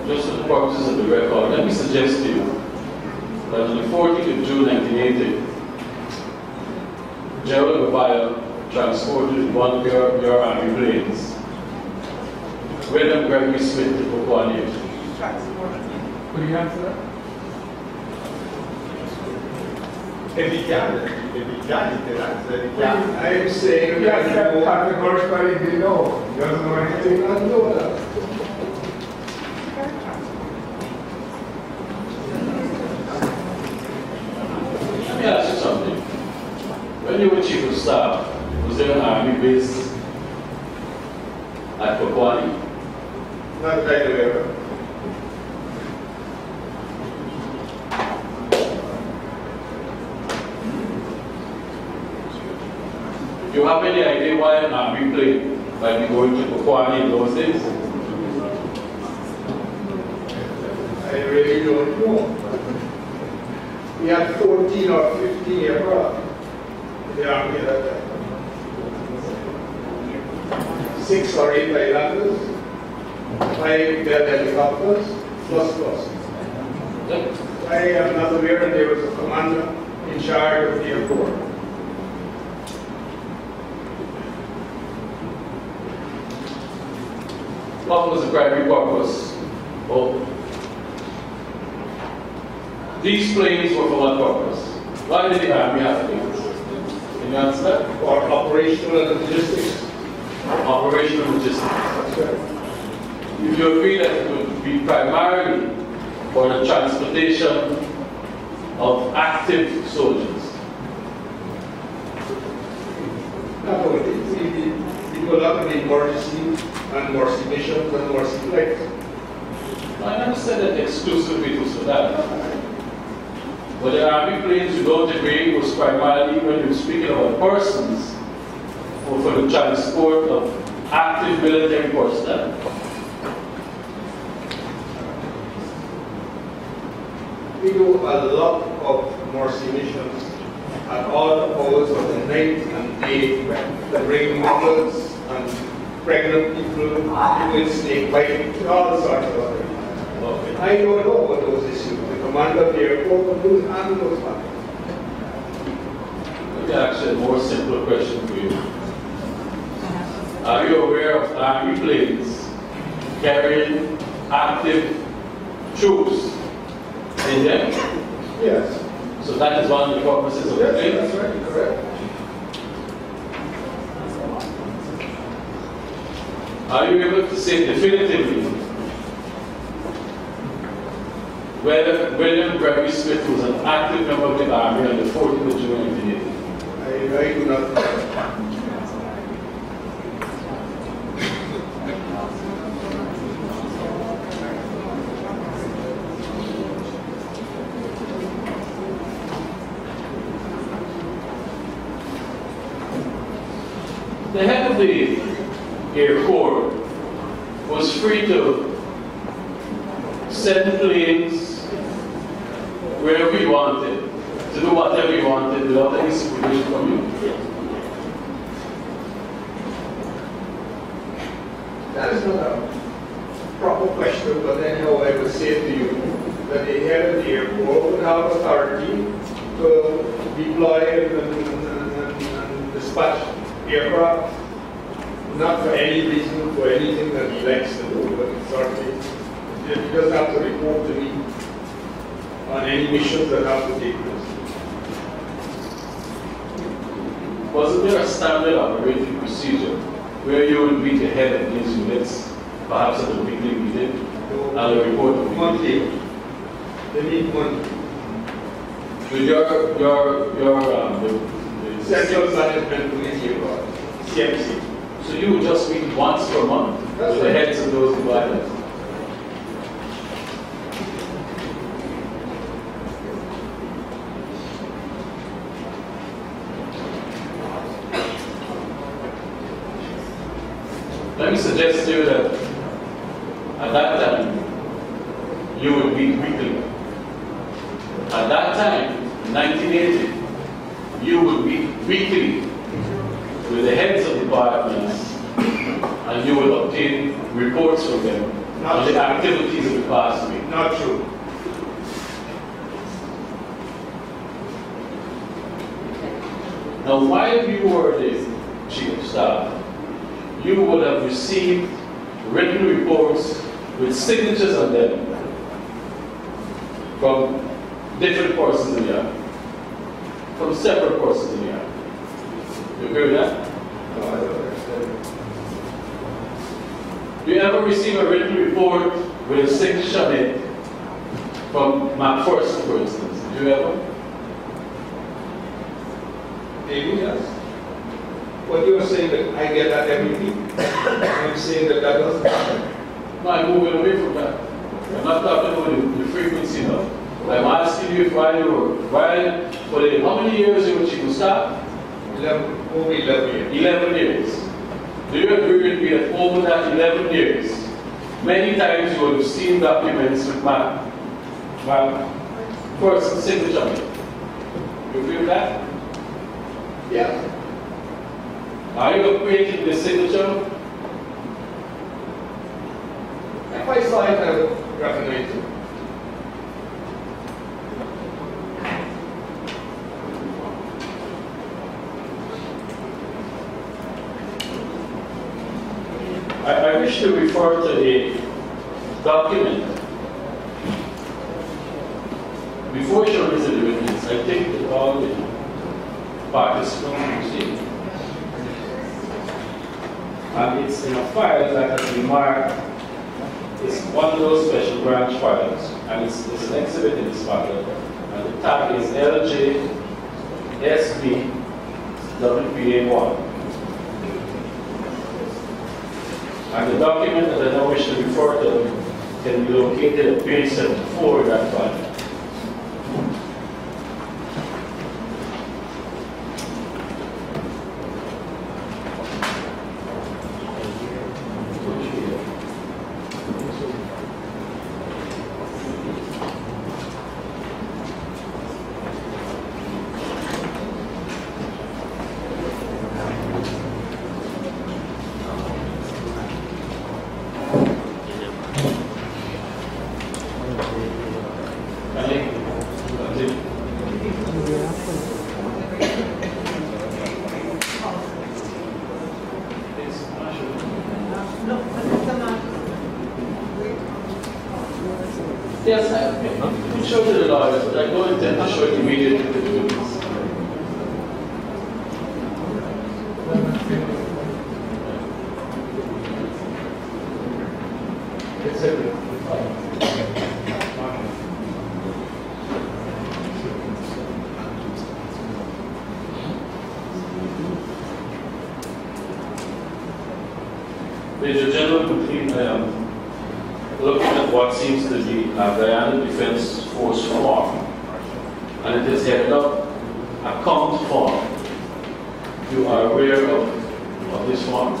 Just for the purposes of the record, let me suggest to you that on the 14th of June 1980, Gerald Gavaya transported one of your army planes, William Gregory Smith to Procedural. Could you answer that? If he can, he can answer. He can. I am saying Yes, that you categorically they know. He doesn't know do anything. not know that. Let me ask you something. When you were chief of staff, was there an army base at COI? Not that I'm aware of. Do you have any idea why an army plane might be going to COI in those days? I really don't know. We had 14 or 15 aircraft in the army at that time. 6 or 8 Highlanders, 5 Bell helicopters, plus. I am not aware that there was a commander in charge of the airport. What was the primary purpose? Well, these planes were for what purpose? Why did the army have planes? Can you answer that? For operational and logistics. Operational logistics. That's right. If you agree that it would be primarily for the transportation of active soldiers. Not only, we do a lot of emergency and mercy missions and mercy flights. I never said that exclusively it was for that. But the army planes, you don't agree, was primarily, when you're speaking about persons, or for the transport of active military personnel. We do a lot of mercy missions at all hours of the night and day that bring mothers and pregnant people, people in snake biting, all sorts of things. I don't know what those issues. The commander of the airport will do handle those matters. Let me ask you a more simple question for you. Are you aware of army planes carrying active troops in them? Yes. So that is one of the purposes of the plane? Yes, that's right, correct. Are you able to say definitively whether William Gregory Smith was an active member of the army on the 14th of June 1980? I do not know. The head of the Air Corps was free to send planes wherever he wanted, to do whatever he wanted without any supervision from you. That is not a proper question, but anyhow, I would say to you that the head of the airport would have authority to deploy and dispatch aircraft, not for any reason, for anything that he likes to do, but certainly he doesn't have to report to me on any missions that have to take place. Wasn't there a standard operating procedure where you would meet the head of these units, perhaps at a weekly meeting, and a report of Monthly. They meet monthly. with the Central Management Committee about CMC. So you would just meet once per month That's with the right. heads of those dividers? Let me suggest to you that at that time, you would meet weekly. At that time, in 1980, you would meet weekly with the heads of departments, and you will obtain reports from them on the activities of the past week. Not true. Now, while you were the chief of staff, you would have received written reports with signatures on them from different persons in the army. from separate persons in the army. You agree with that? No, I don't understand. Do you ever receive a written report with a signature on it from McPherson, for instance? Do you ever? Maybe, yes. But you're saying that I get that every week. I'm saying that that doesn't happen. No, I'm moving away from that. I'm not talking about the frequency now. I'm asking you if for how many years you were chief of staff? 11 years. 11 years. Do you agree with me that over that 11 years, many times you would have seen documents with my person's signature on it? You agree with that? Yeah. Are you creating the signature? If I saw it, I would recognize it. I wish to refer to a document. Before showing this in the witness, I think that all the participants will see. And it's in a file that has been marked. It's one of those special branch files, and it's an exhibit in this file. And the tag is LJSB-WPA1. And the document that I now wish to refer to can be located at page 74 of that file. Yes, I can show to the lawyers, but I don't intend to show it immediately to the witness. Ladies and gentlemen, looking at what seems to be a Guyana Defense Force form, and it is headed up account form. You are aware of this form?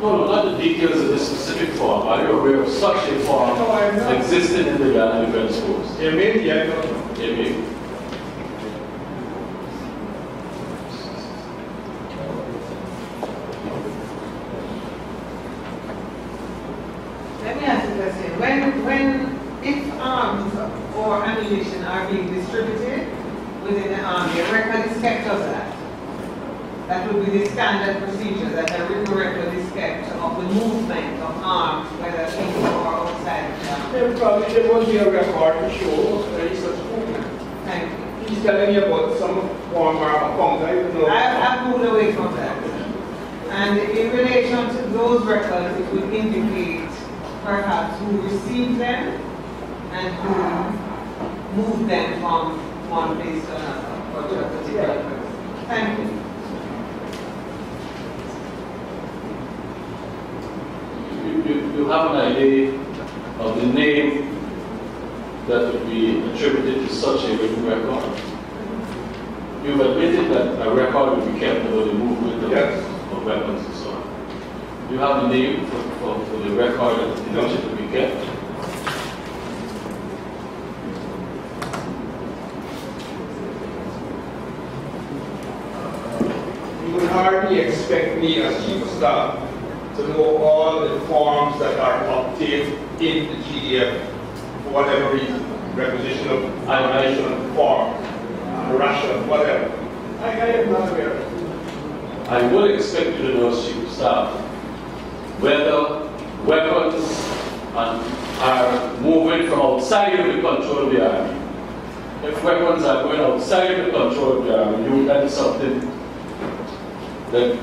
No, not the details of this specific form. Are you aware of such a form existing in the Guyana Defense Force? Yeah, maybe, I don't know. Yeah, maybe. Let me ask you a question. If arms or ammunition are being distributed within the army, a record is kept of that. That would be the standard procedure, that a written record is kept of the movement of arms, whether in or outside of the army. There probably there won't be a record to show any such movement. Thank you. He's telling me about some form or account. I don't know. I've moved away from that. And in relation to those records, it would indicate perhaps who received them and who moved them from one place to another or to a particular person. Thank you. You have an idea of the name that would be attributed to such a written record? You've admitted that a record would be kept about the movement of weapons and so on. Do you have a name for the record that in which it would be kept? You would hardly expect me as chief of staff to know all the forms that are obtained in the GDF for whatever reason. Requisition of ammunition, form, ration, whatever. I am not aware of it. I would expect you to know, chief of staff, whether weapons are moving from outside of the control of the army if weapons are going outside the control of the army, that is something that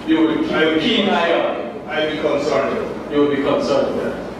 you would keep a keen eye on. I'd be concerned with it. You would be concerned with that.